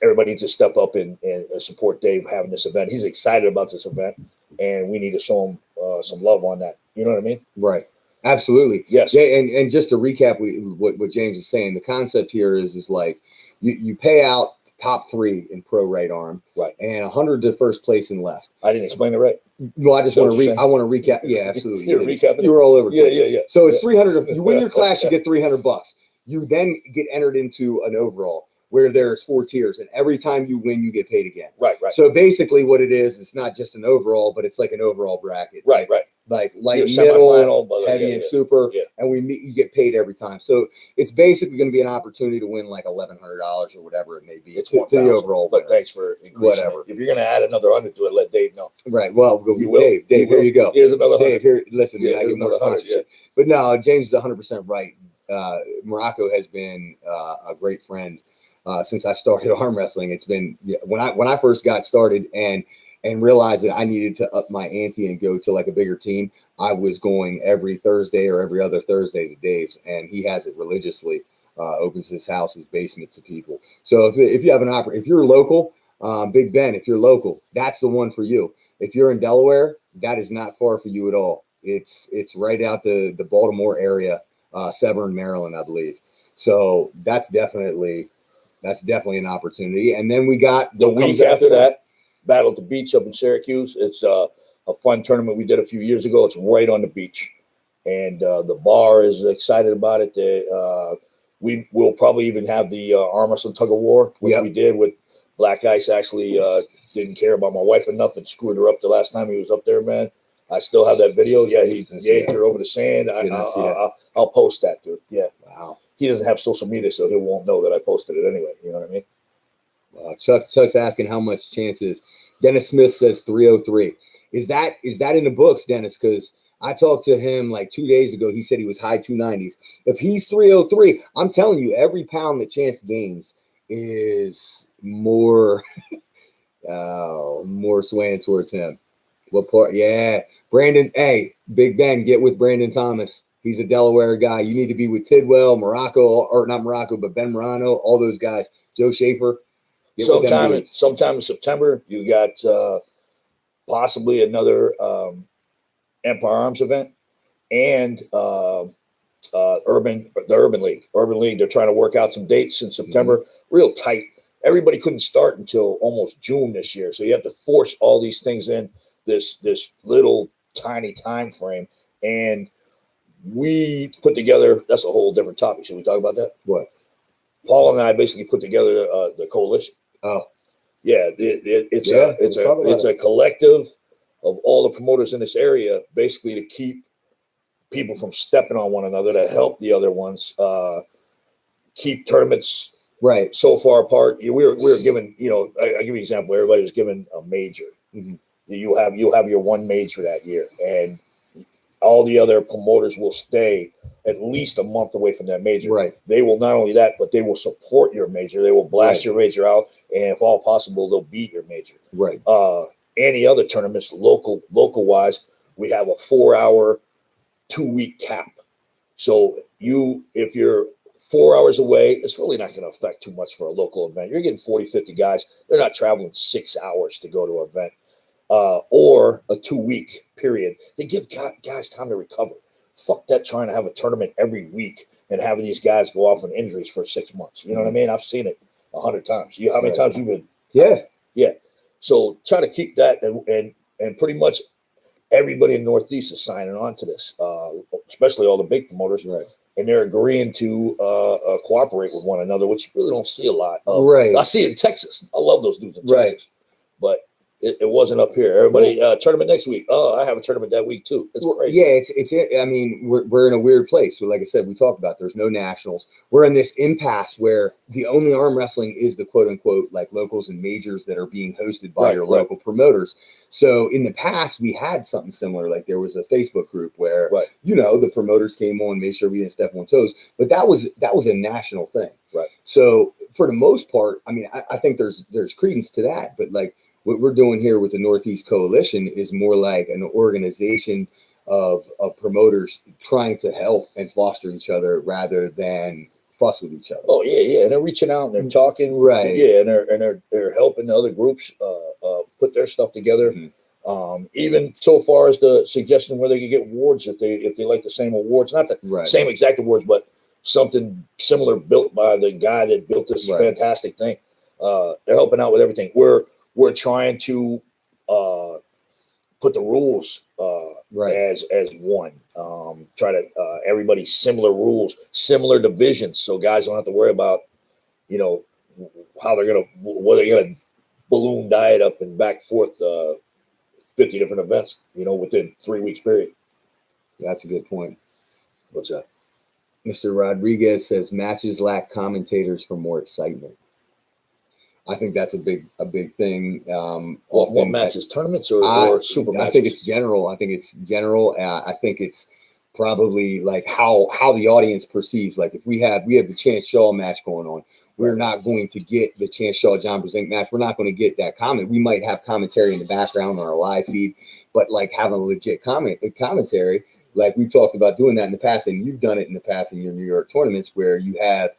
everybody needs to step up and support Dave having this event. He's excited about this event, and we need to show him some love on that. You know what I mean? Right. Absolutely. Yes. Yeah. And just to recap what James is saying, the concept here is like you pay out top 3 in pro right arm, right, and 100 to first place in left. I didn't explain it right. No, I just want to recap. Yeah, absolutely. You're recapping. You were all over. Yeah. So it's 300. You win your class, you get $300. You then get entered into an overall where there's 4 tiers, and every time you win, you get paid again. Right. So basically, what it is, it's not just an overall, but it's like an overall bracket. Right. Like light, middle, heavy, and super, and you get paid every time. So it's basically going to be an opportunity to win like $1,100 or whatever it may be. It's to the overall. But thanks for whatever. If you're going to add another 100 to it, let Dave know. Right. Well, Dave, here you go. Here's another 100. Dave, here. Listen, I get more sponsorship. But no, James is 100% right. Morocco has been a great friend since I started arm wrestling. It's been when I first got started and realized that I needed to up my ante and go to like a bigger team. I was going every Thursday or every other Thursday to Dave's, and he has it religiously. Opens his house, his basement to people. So if you have if you're local, Big Ben, if you're local, that's the one for you. If you're in Delaware, that is not far for you at all. It's right out the Baltimore area, Severn, Maryland, I believe. So that's definitely an opportunity. And then we got the week after that. Battle at the Beach up in Syracuse. It's a fun tournament we did a few years ago. It's right on the beach, and the bar is excited about it. We will probably even have the arm wrestling tug of war, which we did with Black Ice. Actually, didn't care about my wife enough and screwed her up the last time he was up there, man. I still have that video. Yeah, he yanked her over the sand. I'll post that, dude. Yeah. Wow. He doesn't have social media, so he won't know that I posted it anyway. You know what I mean? Chuck's asking how much chances. Dennis Smith says 303. Is that in the books, Dennis? Because I talked to him like 2 days ago. He said he was high 290s. If he's 303, I'm telling you, every pound that Chance gains is more more swaying towards him. What part? Yeah, Brandon. Hey, Big Ben, get with Brandon Thomas. He's a Delaware guy. You need to be with Tidwell, Morocco, or not Morocco, but Ben Morano, all those guys. Joe Schaefer. Sometime in September, you got possibly another Empire Arms event and the Urban League. Urban League, they're trying to work out some dates in September, real tight. Everybody couldn't start until almost June this year. So you have to force all these things in this little tiny time frame. And we put together, that's a whole different topic. Should we talk about that? What? Paul and I basically put together the coalition. Oh, yeah, it's a collective of all the promoters in this area, basically to keep people from stepping on one another, to help the other ones, keep tournaments right. so far apart. We were given, I give you an example. Everybody was given a major. Mm-hmm. You'll have your one major that year, and all the other promoters will stay at least a month away from that major. Right. They will not only that, but they will support your major. They will blast your major out, and if all possible, they'll beat your major. Right. Any other tournaments, local wise, we have a 4-hour, 2-week cap. So if you're 4 hours away, it's really not going to affect too much for a local event. You're getting 40, 50 guys. They're not traveling 6 hours to go to an event. Or a 2-week period. They give guys time to recover. Fuck that trying to have a tournament every week and having these guys go off on injuries for 6 months. You know what I mean? I've seen it 100 times. How many times you've been? Yeah. So try to keep that, and pretty much everybody in the Northeast is signing on to this, especially all the big promoters. Right. And they're agreeing to cooperate with one another, which you really don't see a lot of. Right. I see it in Texas. I love those dudes in Texas. But it wasn't up here. Everybody, tournament next week. Oh, I have a tournament that week too. It's crazy. Yeah, I mean, we're in a weird place. Like I said, we talked about there's no nationals. We're in this impasse where the only arm wrestling is the quote unquote like locals and majors that are being hosted by your local promoters. So in the past, we had something similar. Like there was a Facebook group where the promoters came on, made sure we didn't step on toes. But that was a national thing. Right. So for the most part, I mean, I think there's credence to that. But like, what we're doing here with the Northeast Coalition is more like an organization of promoters trying to help and foster each other rather than fuss with each other. Oh yeah, and they're reaching out and they're talking, right? Yeah, and they're helping the other groups put their stuff together. Mm-hmm. Even so far as the suggestion where they could get awards if they like the same awards, not the same exact awards, but something similar built by the guy that built this fantastic thing. They're helping out with everything. We're trying to put the rules as one. Try to everybody similar rules, similar divisions, so guys don't have to worry about how they're gonna balloon diet up and back forth 50 different events within 3 weeks period. That's a good point. What's that? Mr. Rodriguez says matches lack commentators for more excitement. I think that's a big thing. What matches? Tournaments or super matches? I think it's general. I think it's probably like how the audience perceives. Like if we have the Chance Shaw match going on, we're not going to get the Chance Shaw John Brzenk match. We're not going to get that comment. We might have commentary in the background on our live feed, but like having a legit commentary, like we talked about doing that in the past, and you've done it in the past in your New York tournaments where you have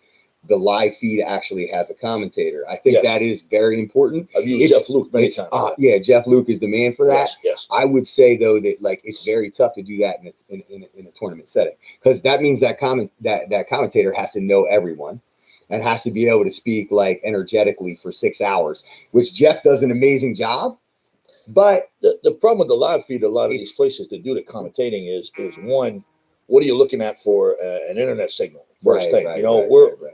the live feed actually has a commentator. I think that is very important. I've used Jeff Luke many times. Jeff Luke is the man for that. Yes. I would say though that like it's very tough to do that in a tournament setting, because that means that commentator has to know everyone and has to be able to speak like energetically for 6 hours, which Jeff does an amazing job. But the problem with the live feed, a lot of these places that do the commentating is one, what are you looking at for an internet signal? First thing,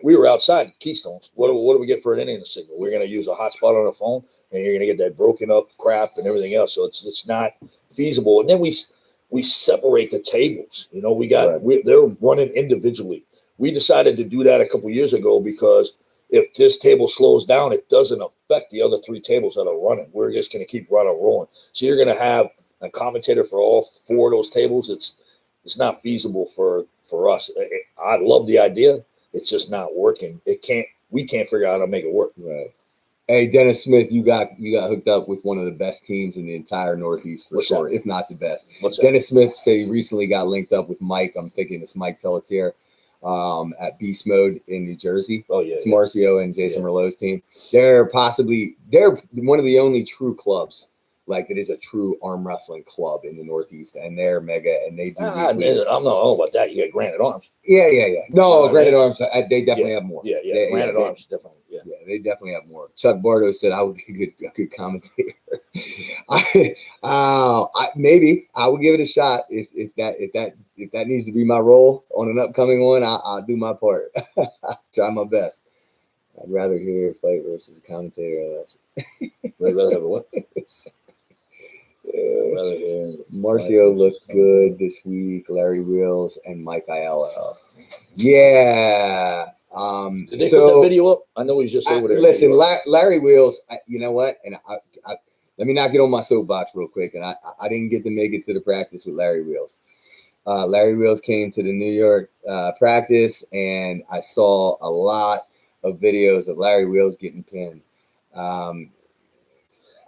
we were outside Keystones. What do we get for an internet signal? We're going to use a hotspot on the phone, and you're going to get that broken up crap and everything else. So it's not feasible. And then we separate the tables. They're running individually. We decided to do that a couple years ago because if this table slows down, it doesn't affect the other 3 tables that are running. We're just going to keep rolling. So you're going to have a commentator for all 4 of those tables. It's not feasible for us. I love the idea. It's just not working. We can't figure out how to make it work. Right. Hey, Dennis Smith, you got hooked up with one of the best teams in the entire Northeast for sure, if not the best. Dennis Smith said he recently got linked up with Mike. I'm thinking it's Mike Pelletier at Beast Mode in New Jersey. Oh yeah. It's Marcio and Jason Merlot's team. They're one of the only true clubs. Like it is a true arm wrestling club in the Northeast, and they're mega, and they do. I'm not all about that. You got Granite Arms. Yeah. No, Granite Arms. They definitely have more. Yeah. Granite Arms definitely. Yeah, they definitely have more. Chuck Bardo said I would be a good commentator. Maybe I will give it a shot if that needs to be my role on an upcoming one. I'll do my part. Try my best. I'd rather hear a fight versus a commentator. I'd rather have a what? Marcio looked good this week. Larry Wheels and Mike Aiello. Yeah. Did they put that video up? I know he's just over there. Listen, Larry Wheels. You know what? And I let me not get on my soapbox real quick. And I didn't get to make it to the practice with Larry Wheels. Larry Wheels came to the New York practice, and I saw a lot of videos of Larry Wheels getting pinned.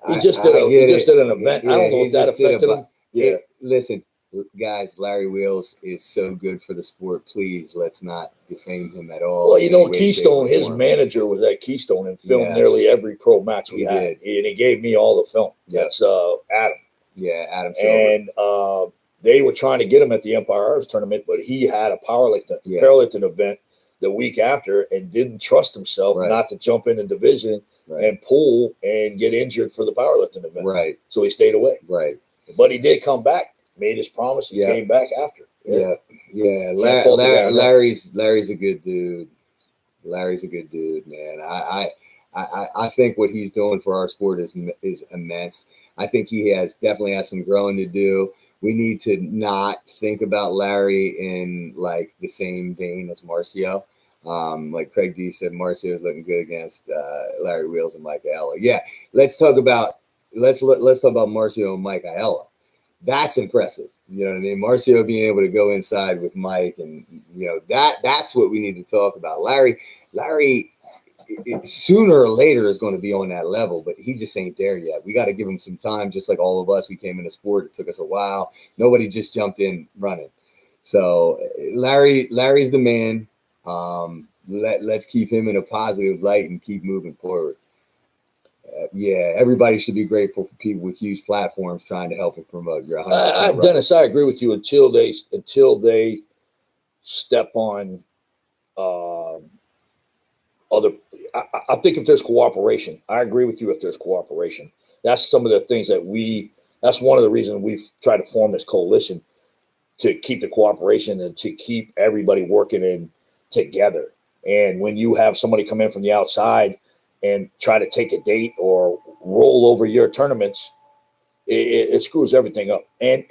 He just did an event. Yeah, I don't know if that affected him. Yeah. Listen, guys, Larry Wheels is so good for the sport. Please, let's not defame him at all. Well, you know, Keystone, his manager was at Keystone and filmed nearly every pro match we had. And he gave me all the film. That's Adam. Yeah, Adam Silver. And they were trying to get him at the Empire Arts tournament, but he had a powerlifting event the week after and didn't trust himself not to jump in the division and pull and get injured for the powerlifting event. Right. So he stayed away. Right. But he did come back, made his promise, and came back after. Yeah. Larry's a good dude. Larry's a good dude, man. I think what he's doing for our sport is immense. I think he definitely has some growing to do. We need to not think about Larry in like the same vein as Marcio. Like Craig D said, Marcio is looking good against Larry Wheels and Mike Aiello. Yeah, let's talk about Marcio and Mike Aiello. That's impressive. You know what I mean? Marcio being able to go inside with Mike, and you know that's what we need to talk about. Larry, sooner or later is going to be on that level, but he just ain't there yet. We got to give him some time, just like all of us. We came into sport. It took us a while. Nobody just jumped in running. So Larry's the man. Let's keep him in a positive light and keep moving forward. Everybody should be grateful for people with huge platforms trying to help and promote. You're 100% right. Dennis, I agree with you until they step on other. I think if there's cooperation, I agree with you. If there's cooperation, that's some of the things that's one of the reasons we've tried to form this coalition, to keep the cooperation and to keep everybody working in together. And when you have somebody come in from the outside and try to take a date or roll over your tournaments, it screws everything up. And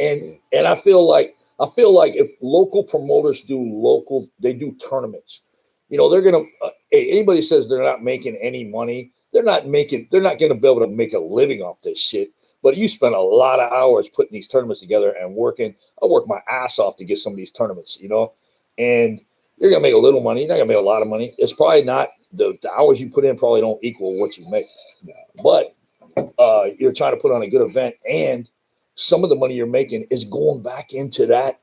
I feel like if local promoters they do tournaments, you know, they're gonna. Anybody says they're not making any money, they're not gonna be able to make a living off this shit. But you spend a lot of hours putting these tournaments together and working. I work my ass off to get some of these tournaments, you know, and you're gonna make a little money. You're not gonna make a lot of money. It's probably not the hours you put in probably don't equal what you make. But you're trying to put on a good event, and some of the money you're making is going back into that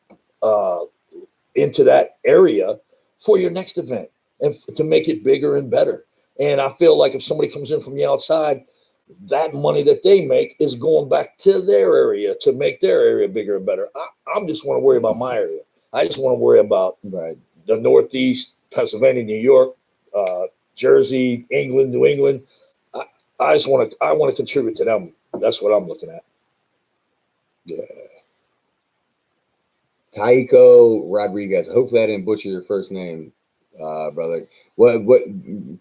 area for your next event and to make it bigger and better. And I feel like if somebody comes in from the outside, that money that they make is going back to their area to make their area bigger and better. I just want to worry about my area. I just want to worry about the Northeast, Pennsylvania, New York, Jersey, England, New England. I want to contribute to them. That's what I'm looking at. Yeah. Taiko Rodriguez. Hopefully I didn't butcher your first name, brother. What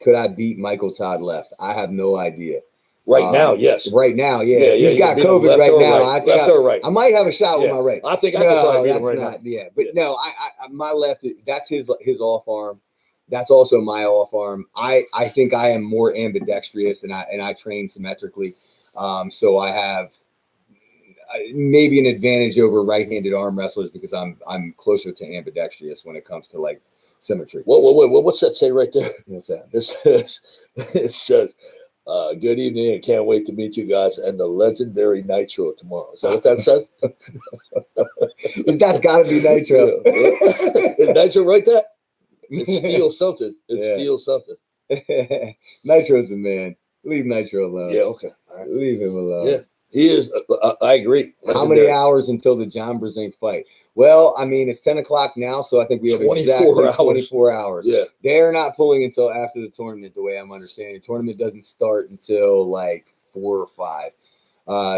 could I beat Michael Todd left? I have no idea. Right now, yes. Right now, yeah. He's got COVID right now. Right. I think I might have a shot with my right. I think I could probably beat him right now. Yeah, but no, I my left. That's his off arm. That's also my off arm. I think I am more ambidextrous, and I train symmetrically. So I have maybe an advantage over right-handed arm wrestlers because I'm closer to ambidextrous when it comes to like symmetry. What's that say right there? What's that? It says, good evening, and can't wait to meet you guys and the legendary Nitro tomorrow. Is that what that says? That's got to be Nitro. Is Nitro right there? It's Steel something. Steel something. Nitro's a man. Leave Nitro alone. Yeah, okay. All right. Leave him alone. Yeah, he is. I agree. How many hours until the John Brzenk fight? Well, I mean, it's 10 o'clock now, so I think we have exactly 24 hours. Yeah. They're not pulling until after the tournament, the way I'm understanding. The tournament doesn't start until like 4 or 5.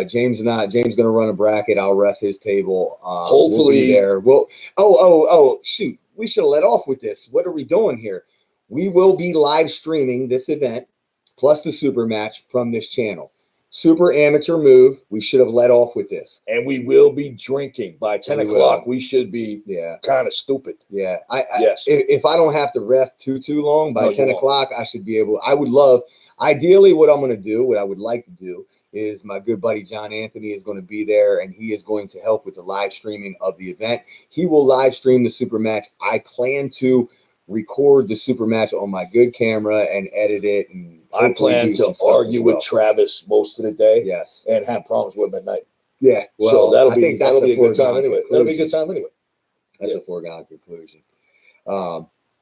James going to run a bracket. I'll ref his table. Hopefully we'll be there. Shoot. We should have let off with this. What are we doing here? We will be live streaming this event plus the super match from this channel. Super amateur move. We should have let off with this. And we will be drinking by 10 o'clock. We should be kind of stupid. Yeah. Yes. If I don't have to ref too long by 10 o'clock, I should be able. I would love. Ideally, what I'm going to do, what I would like to do, is my good buddy John Anthony is going to be there, and he is going to help with the live streaming of the event. He will live stream the super match. I plan to record the super match on my good camera and edit it. And I plan to argue with Travis most of the day. Yes. And have problems with him at night. Yeah. Well, so that'll be a good time anyway. That'll be a good time anyway. That's a foregone conclusion.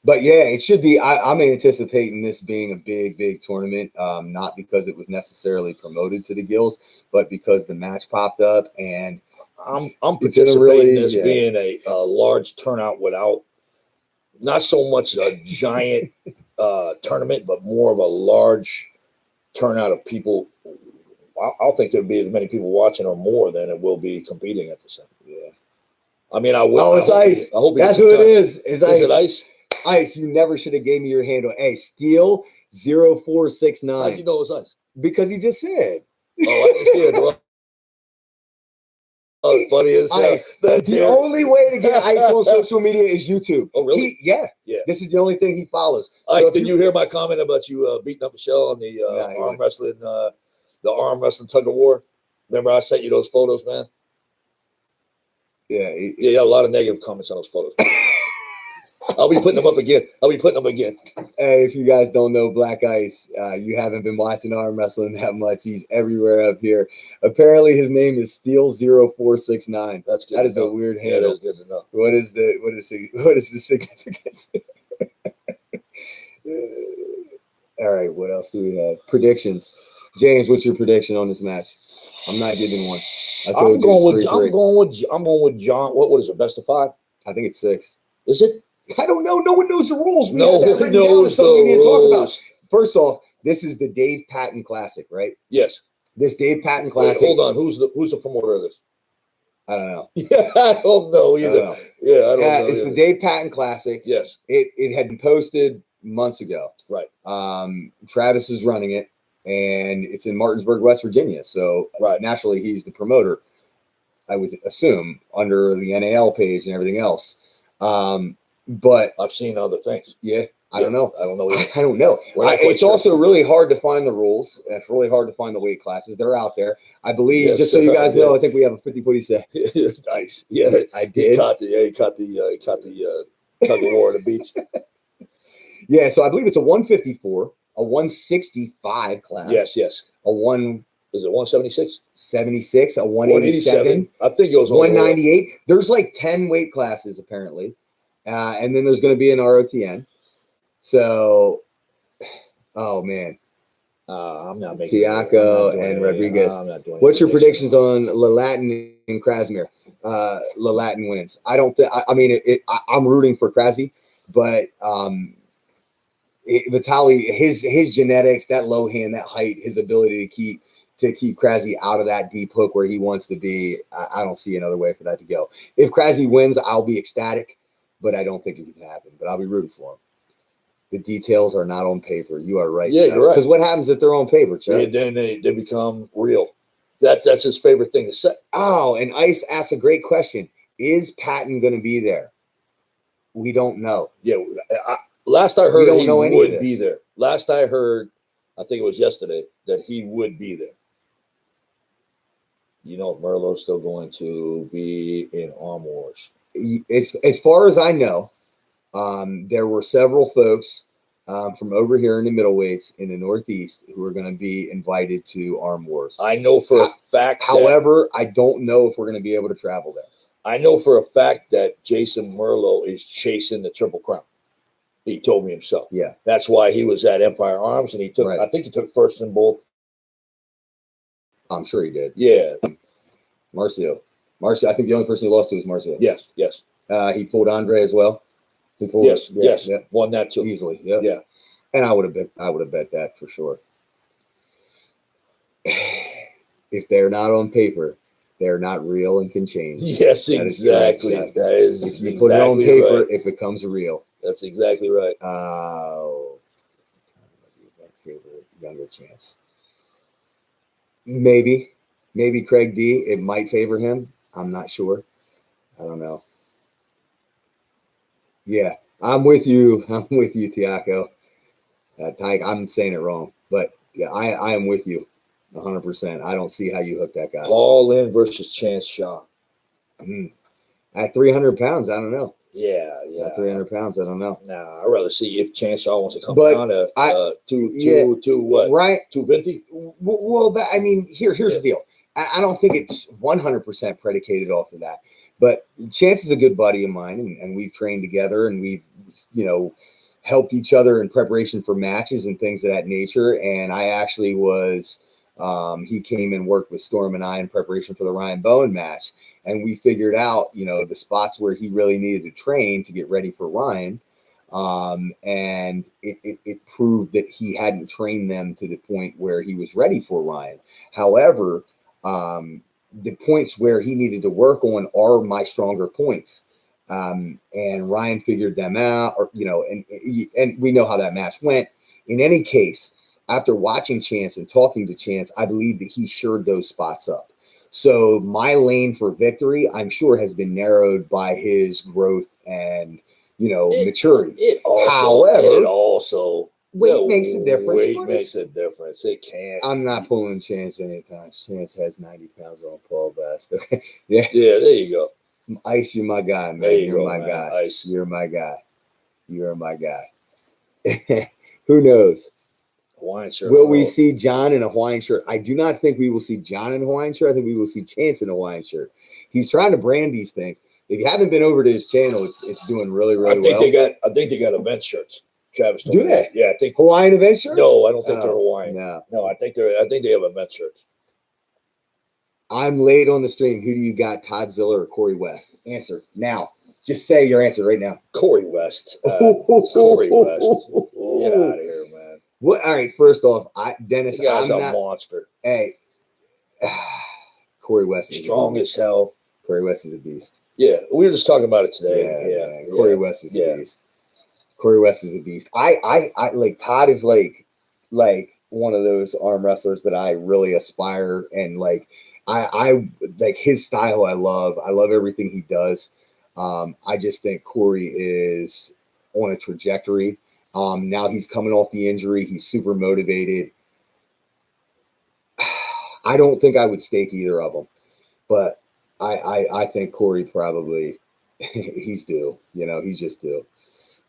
But yeah, it should be. I'm anticipating this being a big tournament, not because it was necessarily promoted to the Gills, but because the match popped up, and I'm participating in this being a large turnout without not so much a giant tournament, but more of a large turnout of people. I'll think there'll be as many people watching or more than it will be competing at the same. Yeah, I mean, I will. Oh, it's ice. I hope that's who it is. Is ice. It ice? Ice, you never should have gave me your handle. Hey, Steel 0469. How'd you know it was ice? Because he just said. Oh, I didn't see it. Oh, funny as Ice. The only way to get Ice on social media is YouTube. Oh, really? Yeah. This is the only thing he follows. Ice, did you hear my comment about you beating up Michelle on the arm wrestling, tug of war? Remember I sent you those photos, man? Yeah, a lot of negative comments on those photos. I'll be putting them up again. Hey, if you guys don't know Black Ice, you haven't been watching arm wrestling that much. He's everywhere up here. Apparently, his name is Steel 0469. That's good. That is a weird handle. Yeah, that's good to know. What is the significance? All right, what else do we have? Predictions. James, what's your prediction on this match? I'm not giving one. I'm going with John. What is it? Best of 5? I think it's 6. Is it? I don't know. No one knows the rules. No one knows the rules. First off, this is the Dave Patton Classic, right? Yes. This Dave Patton Classic. Wait, hold on. Who's the promoter of this? I don't know. Yeah, I don't know either. I don't know. It's the Dave Patton Classic. Yes. It had been posted months ago. Right. Travis is running it, and it's in Martinsburg, West Virginia. So naturally, he's the promoter, I would assume, under the NAL page and everything else. But I've seen other things. Yeah. I don't know. I don't know either. I don't know. It's also really hard to find the rules. It's really hard to find the weight classes. They're out there. I believe, just so you guys know, I think we have a 50-footy set. Nice. Yeah, I did. He caught the tug of war on the beach. Yeah, so I believe it's a 154, a 165 class. Yes. Is it 176? 76, a 187. I think it was 198. There's like 10 weight classes apparently. And then there's going to be an ROTN. So, oh man. I'm not making Tiago and Rodriguez. I'm not doing What's your predictions on La Latin and Krasmir? La Latin wins. I don't think. I mean, I'm rooting for Krasi, but Vitali, his genetics, that low hand, that height, his ability to keep Krasi out of that deep hook where he wants to be. I don't see another way for that to go. If Krasi wins, I'll be ecstatic, but I don't think it can happen. But I'll be rooting for him. The details are not on paper. You are right. Yeah, Chuck. you're right. Because what happens if they're on paper, Chuck? Yeah, then they become real. That's his favorite thing to say. Oh, and Ice asks a great question. Is Patton going to be there? We don't know. Yeah. Last I heard, he would be there. Last I heard, I think it was yesterday, that he would be there. You know, Merlot's still going to be in Arm Wars. As far as I know, there were several folks from over here in the middleweights in the Northeast who are going to be invited to Arm Wars. I know for a fact. However, I don't know if we're going to be able to travel there. I know for a fact that Jason Merlot is chasing the Triple Crown. He told me himself. Yeah. That's why he was at Empire Arms, and he took. Right. I think he took first in both. I'm sure he did. Yeah. Marcio. I think the only person he lost to was Marcio. Yes. He pulled Andre as well. He pulled yes. Won that too. Easily. Yeah. And I would have bet that for sure. if they're not on paper, they're not real and can change. Yes, exactly. That is if you put it on exactly paper, right. it becomes real. That's exactly right. Favorite younger chance. Maybe Craig D. It might favor him. I'm not sure. I don't know. Yeah, I'm with you. I'm with you, Tiago. Tyke, I'm saying it wrong, but yeah, I am with you 100%. I don't see how you hook that guy. Paul Lynn versus Chance Shaw. At 300 pounds, I don't know. Yeah. At 300 pounds, I don't know. Nah, I'd rather see if Chance Shaw wants to come But down to what? Right. 250? Well, here's the deal. I don't think it's 100% predicated off of that. But Chance is a good buddy of mine, and we've trained together, and we've, helped each other in preparation for matches and things of that nature. And I actually was, he came and worked with Storm and I in preparation for the Ryan Bowen match. And we figured out, the spots where he really needed to train to get ready for Ryan. And it proved that he hadn't trained them to the point where he was ready for Ryan. However, the points where he needed to work on are my stronger points. And Ryan figured them out, and we know how that match went. In any case, after watching Chance and talking to Chance, I believe that he shored those spots up. So my lane for victory, I'm sure, has been narrowed by his growth and, maturity. It also weight makes a difference. Weight makes a difference. It can't. I'm not pulling Chance anytime. Chance has 90 pounds on Paul Best. Okay. Yeah, there you go. Ice, you're my guy, man. You're my guy. Ice. You're my guy. You're my guy. Who knows? Hawaiian shirt. Will we see John in a Hawaiian shirt? I do not think we will see John in a Hawaiian shirt. I think we will see Chance in a Hawaiian shirt. He's trying to brand these things. If you haven't been over to his channel, it's doing really, really well. I think they got event shirts. Travis told do they? Yeah, I think Hawaiian event shirts. No, I don't think they're Hawaiian. No, I think they have event shirts. I'm late on the stream. Who do you got, Todd Ziller or Corey West? Answer now. Just say your answer right now. Corey West. Corey West. Get out of here, man. What? All right. First off, Dennis, I'm a monster. Hey, Corey West is strong as hell. Corey West is a beast. Yeah, we were just talking about it today. Yeah. Corey West is a beast. Corey West is a beast. I like Todd is like one of those arm wrestlers that I really aspire and like. I like his style. I love everything he does. I just think Corey is on a trajectory. Now he's coming off the injury. He's super motivated. I don't think I would stake either of them, but I think Corey probably he's due. He's just due.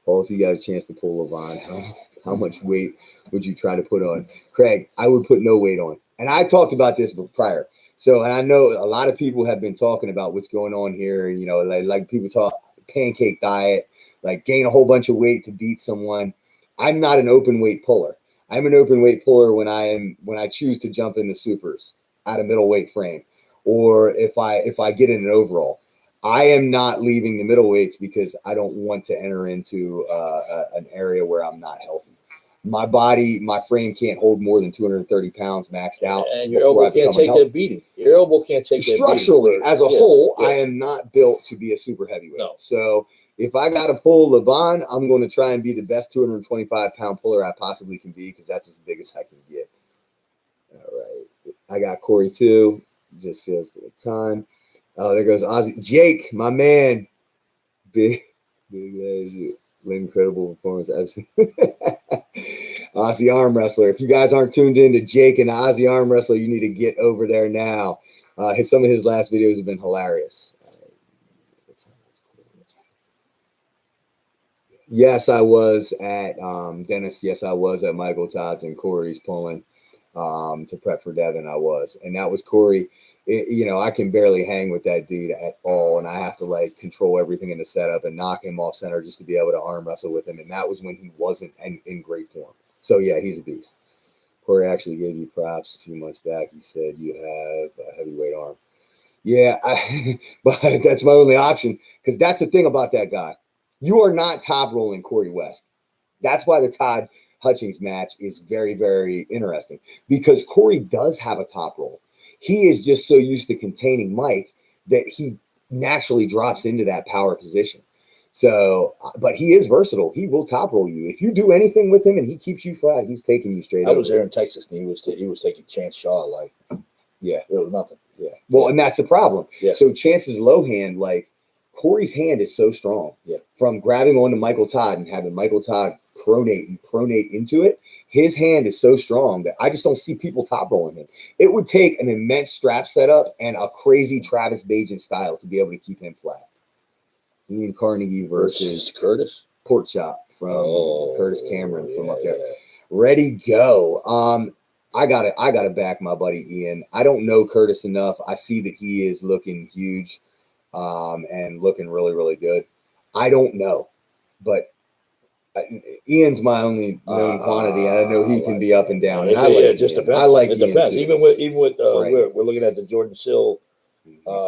Well, if you got a chance to pull Levon, how much weight would you try to put on? Craig, I would put no weight on. And I talked about this prior. So, and I know a lot of people have been talking about what's going on here. Like people talk pancake diet, like gain a whole bunch of weight to beat someone. I'm not an open weight puller. I'm an open weight puller when I choose to jump into supers at a middleweight frame, or if I get in an overall. I am not leaving the middleweights because I don't want to enter into an area where I'm not healthy. My body, my frame can't hold more than 230 pounds maxed out. And your elbow can't take that beating. Your elbow can't take that beating. Structurally, as a whole, I am not built to be a super heavyweight. No. So if I got to pull Levon, I'm going to try and be the best 225-pound puller I possibly can be because that's as big as I can get. All right. I got Corey too. Just feels like time. Oh, there goes Ozzy. Jake, my man. Big incredible performance. Aussie arm wrestler. If you guys aren't tuned in to Jake and the Aussie arm wrestler, you need to get over there now. Some of his last videos have been hilarious. Yes, I was at Dennis. Yes, I was at Michael Todd's and Corey's pulling to prep for Devin. I was, and that was Corey. I can barely hang with that dude at all, and I have to like control everything in the setup and knock him off center just to be able to arm wrestle with him. And that was when he wasn't in great form. So yeah, he's a beast. Corey actually gave you props a few months back. He said you have a heavyweight arm. Yeah, but that's my only option because that's the thing about that guy. You are not top rolling Corey West. That's why the Todd Hutchings match is very, very interesting because Corey does have a top roll. he is just so used to containing Mike that he naturally drops into that power position. So, but he is versatile. He will top roll you. If you do anything with him and he keeps you flat, he's taking you straight. I was there in Texas, and he was taking Chance Shaw like, yeah, it was nothing. Yeah. Well, and that's the problem. Yeah. So Chance's low hand, like Corey's hand is so strong. Yeah. From grabbing onto Michael Todd and having Michael Todd pronate into it, his hand is so strong that I just don't see people top rolling him. It would take an immense strap setup and a crazy Travis Bajan style to be able to keep him flat. Ian Carnegie versus Curtis Pork Chop from Curtis Cameron from up there. Yeah. Ready, go. I gotta back my buddy Ian. I don't know Curtis enough. I see that he is looking huge, and looking really, really good. I don't know, but Ian's my only known quantity, and I know he can be up and down. And It just depends. I like it Ian depends. too. Even with Right. we're looking at the Jordan Sill,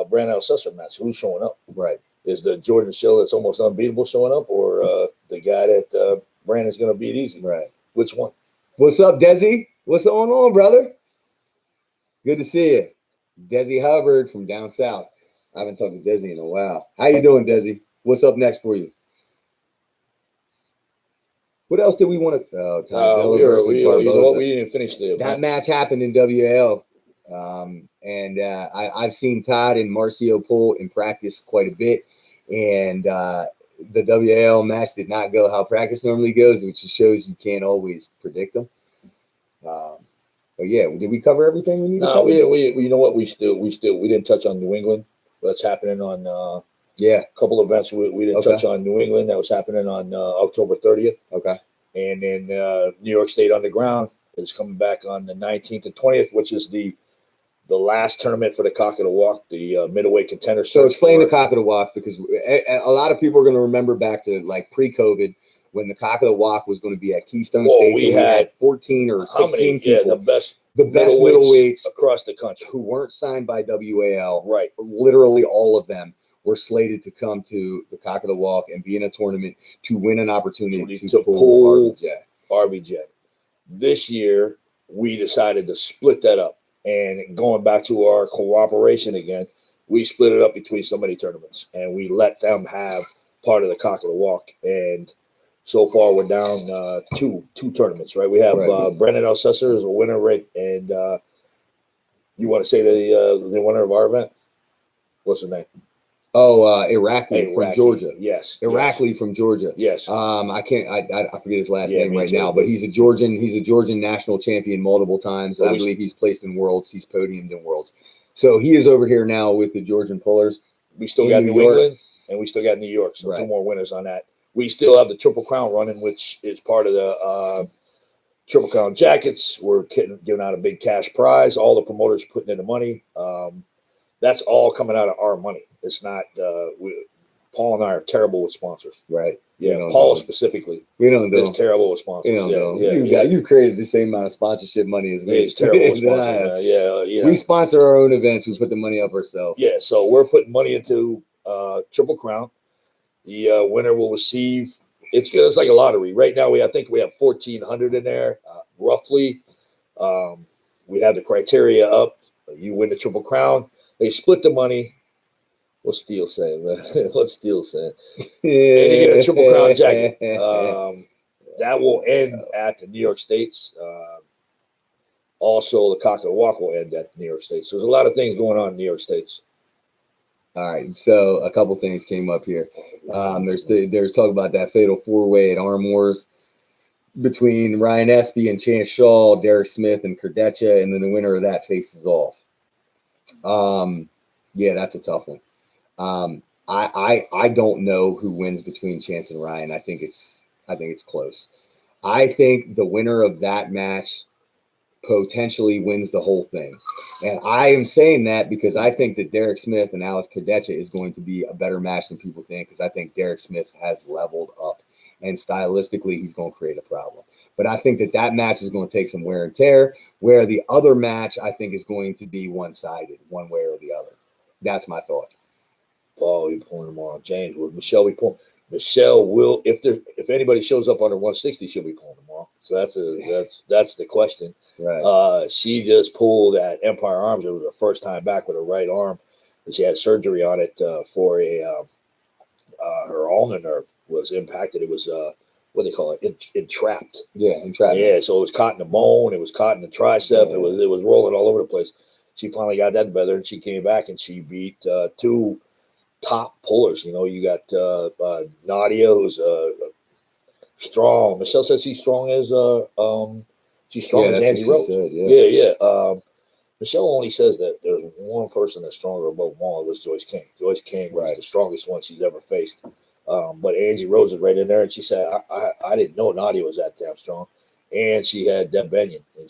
Brandon Sussman match. Who's showing up? Right. Is the Jordan Sill that's almost unbeatable showing up, or the guy that Brandon's going to beat easy? Right. Which one? What's up, Desi? What's going on, brother? Good to see you. Desi Hubbard from down south. I haven't talked to Desi in a while. How you doing, Desi? What's up next for you? What else did we want to? Todd versus Barboza. You know what? We didn't finish the event. That match happened in WAL. And I've seen Todd and Marcio pull in practice quite a bit. And the WAL match did not go how practice normally goes, which just shows you can't always predict them. But yeah, did we cover everything we need to cover? We you know what? We didn't touch on New England. That's happening on a couple events we didn't touch on New England. That was happening on October 30th. Okay. And then New York State Underground is coming back on the 19th and 20th, which is the last tournament for the Cock of the Walk, the middleweight contender. So explain the Cock of the Walk, because a lot of people are going to remember back to like pre-COVID when the Cock of the Walk was going to be at Keystone State. We had 14 or 16 people. Yeah, the best middleweights across the country who weren't signed by WAL. Right. Literally all of them were slated to come to the Cock of the Walk and be in a tournament to win an opportunity to pull RBJ. This year, we decided to split that up. And going back to our cooperation again, we split it up between so many tournaments. And we let them have part of the Cock of the Walk. And so far, we're down two tournaments, right? We have Brendan Elsesser as a winner, right? And you want to say the winner of our event? What's his name? Irakli from Georgia. Yes. Irakli from Georgia. Yes. I forget his last name right now, but he's a Georgian national champion multiple times. I believe he's placed in worlds. He's podiumed in worlds. So he is over here now with the Georgian pullers. We still got New England and we still got New York. So 2 more winners on that. We still have the Triple Crown running, which is part of the Triple Crown jackets. We're giving out a big cash prize. All the promoters are putting in the money. That's all coming out of our money. It's not. Paul and I are terrible with sponsors. Right. Yeah. Paul specifically. We don't do. It's terrible with sponsors. You created the same amount of sponsorship money as me. It's terrible with sponsors. Yeah. We sponsor our own events. We put the money up ourselves. Yeah. So we're putting money into Triple Crown. The winner will receive. It's like a lottery. Right now, I think we have 1,400 in there, roughly. We have the criteria up. You win the Triple Crown. They split the money. What's Steele saying, man? What's Steele saying? And you get a Triple Crown jacket. That will end at the New York States. Also, the Cock of the Walk will end at New York States. So there's a lot of things going on in New York States. All right, so a couple things came up here. There's talk about that fatal 4-way at Arm Wars between Ryan Espy and Chance Shaw, Derek Smith and Kurdecha, and then the winner of that faces off. Yeah, that's a tough one. I don't know who wins between Chance and Ryan. I think it's close. I think the winner of that match potentially wins the whole thing. And I am saying that because I think that Derek Smith and Alex Kurdecha is going to be a better match than people think, because I think Derek Smith has leveled up. And stylistically, he's going to create a problem. But I think that match is going to take some wear and tear, where the other match, I think, is going to be one-sided, one way or the other. That's my thought. Paul, you're pulling them on. James, will Michelle be pulling? Michelle will, if anybody shows up under 160, she'll be pulling them off. So that's the question. Right. She just pulled at Empire Arms. It was her first time back with her right arm. And she had surgery on it for her ulnar nerve was impacted. It was what do they call it? Entrapped. Yeah, entrapped. Yeah, so it was caught in the bone. It was caught in the tricep. Yeah. It was rolling all over the place. She finally got that better, and she came back and she beat two top pullers. You know, you got Nadia, who's strong. Michelle says she's strong as Angie Rose. Said, yeah. Michelle only says that there's one person that's stronger above them all. It was Joyce King. Joyce King was the strongest one she's ever faced. But Angie Rose is right in there, and she said, I didn't know Nadia was that damn strong. And she had Deb Benyon, and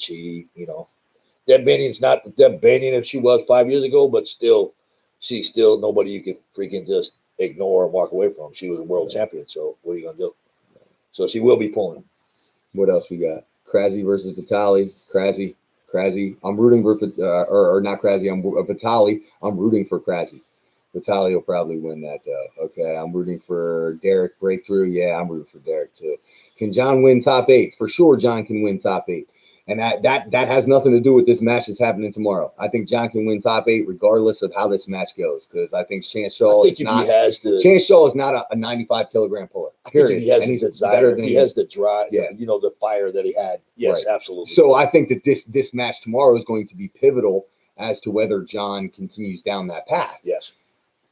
Deb Benyon's not the Deb Benyon that she was 5 years ago, but still, she's still nobody you can freaking just ignore and walk away from. She was a world champion, so what are you going to do? So she will be pulling. What else we got? Krasi versus Vitali. Krasi. I'm rooting for, or not Krasi. I'm Vitali. I'm rooting for Krasi. Vitali will probably win that though. Okay, I'm rooting for Derek breakthrough. Yeah, I'm rooting for Derek too. Can John win top 8? For sure, John can win top 8. And that has nothing to do with this match that's happening tomorrow. I think John can win top 8 regardless of how this match goes, because I think Chance Shaw is not a 95 kilogram puller. Period. He has the desire. He has the drive. Yeah, the fire that he had. Yes, right. Absolutely. So I think that this match tomorrow is going to be pivotal as to whether John continues down that path. Yes,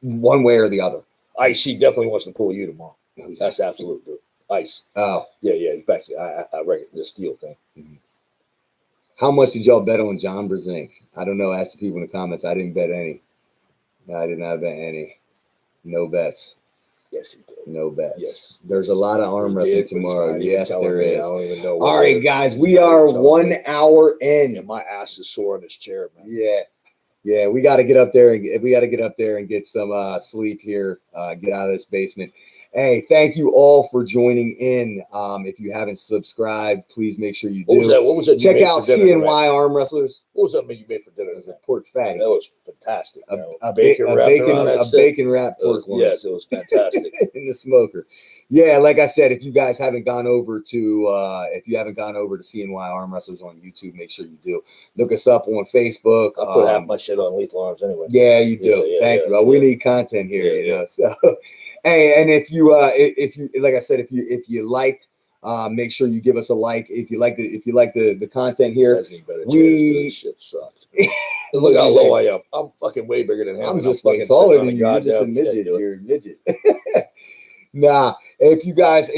one way or the other. Ice, he definitely wants to pull you tomorrow. That's absolute, dude. Ice. Oh, yeah. Back. I reckon the steel thing. Mm-hmm. How much did y'all bet on John Brzenk? I don't know. Ask the people in the comments. I didn't bet any. I did not bet any. No bets. Yes, he did. No bets. Yes. There's a lot of arm wrestling tomorrow. Yes, there is. I don't even know. All right, guys. We are 1 hour in. And my ass is sore on this chair, man. Yeah. We got to get up there and get some sleep here. Get out of this basement. Hey, thank you all for joining in. If you haven't subscribed, please make sure you do. What was that? Check out CNY Arm Wrestlers. What was that you made for dinner? It was a pork fatty. That was fantastic. A bacon wrap pork one. Yes, it was fantastic. In the smoker. Yeah, like I said, if you guys haven't gone over to CNY Arm Wrestlers on YouTube, make sure you do. Look us up on Facebook. I put half my shit on Lethal Arms anyway. Yeah, you do. Thank you. Well, we need content here, you know. So, hey, and if you like I said, if you liked, make sure you give us a like. If you like the content here, shit sucks. Look how low I am. I'm fucking way bigger than him. I'm just fucking taller than you. You're just a midget. You're a midget. Nah, if you guys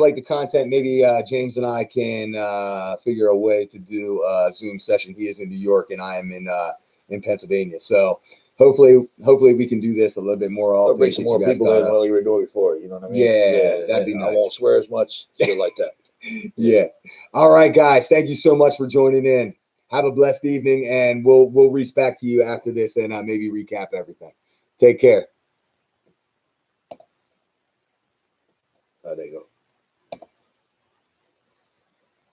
like the content, maybe James and I can figure a way to do a Zoom session. He is in New York and I am in Pennsylvania. So hopefully we can do this a little bit more often. Bring some more people in while you were doing before. You know what I mean? Yeah, that'd be nice. I won't swear as much. Shit like that. Yeah. All right, guys. Thank you so much for joining in. Have a blessed evening, and we'll reach back to you after this and maybe recap everything. Take care. There you go.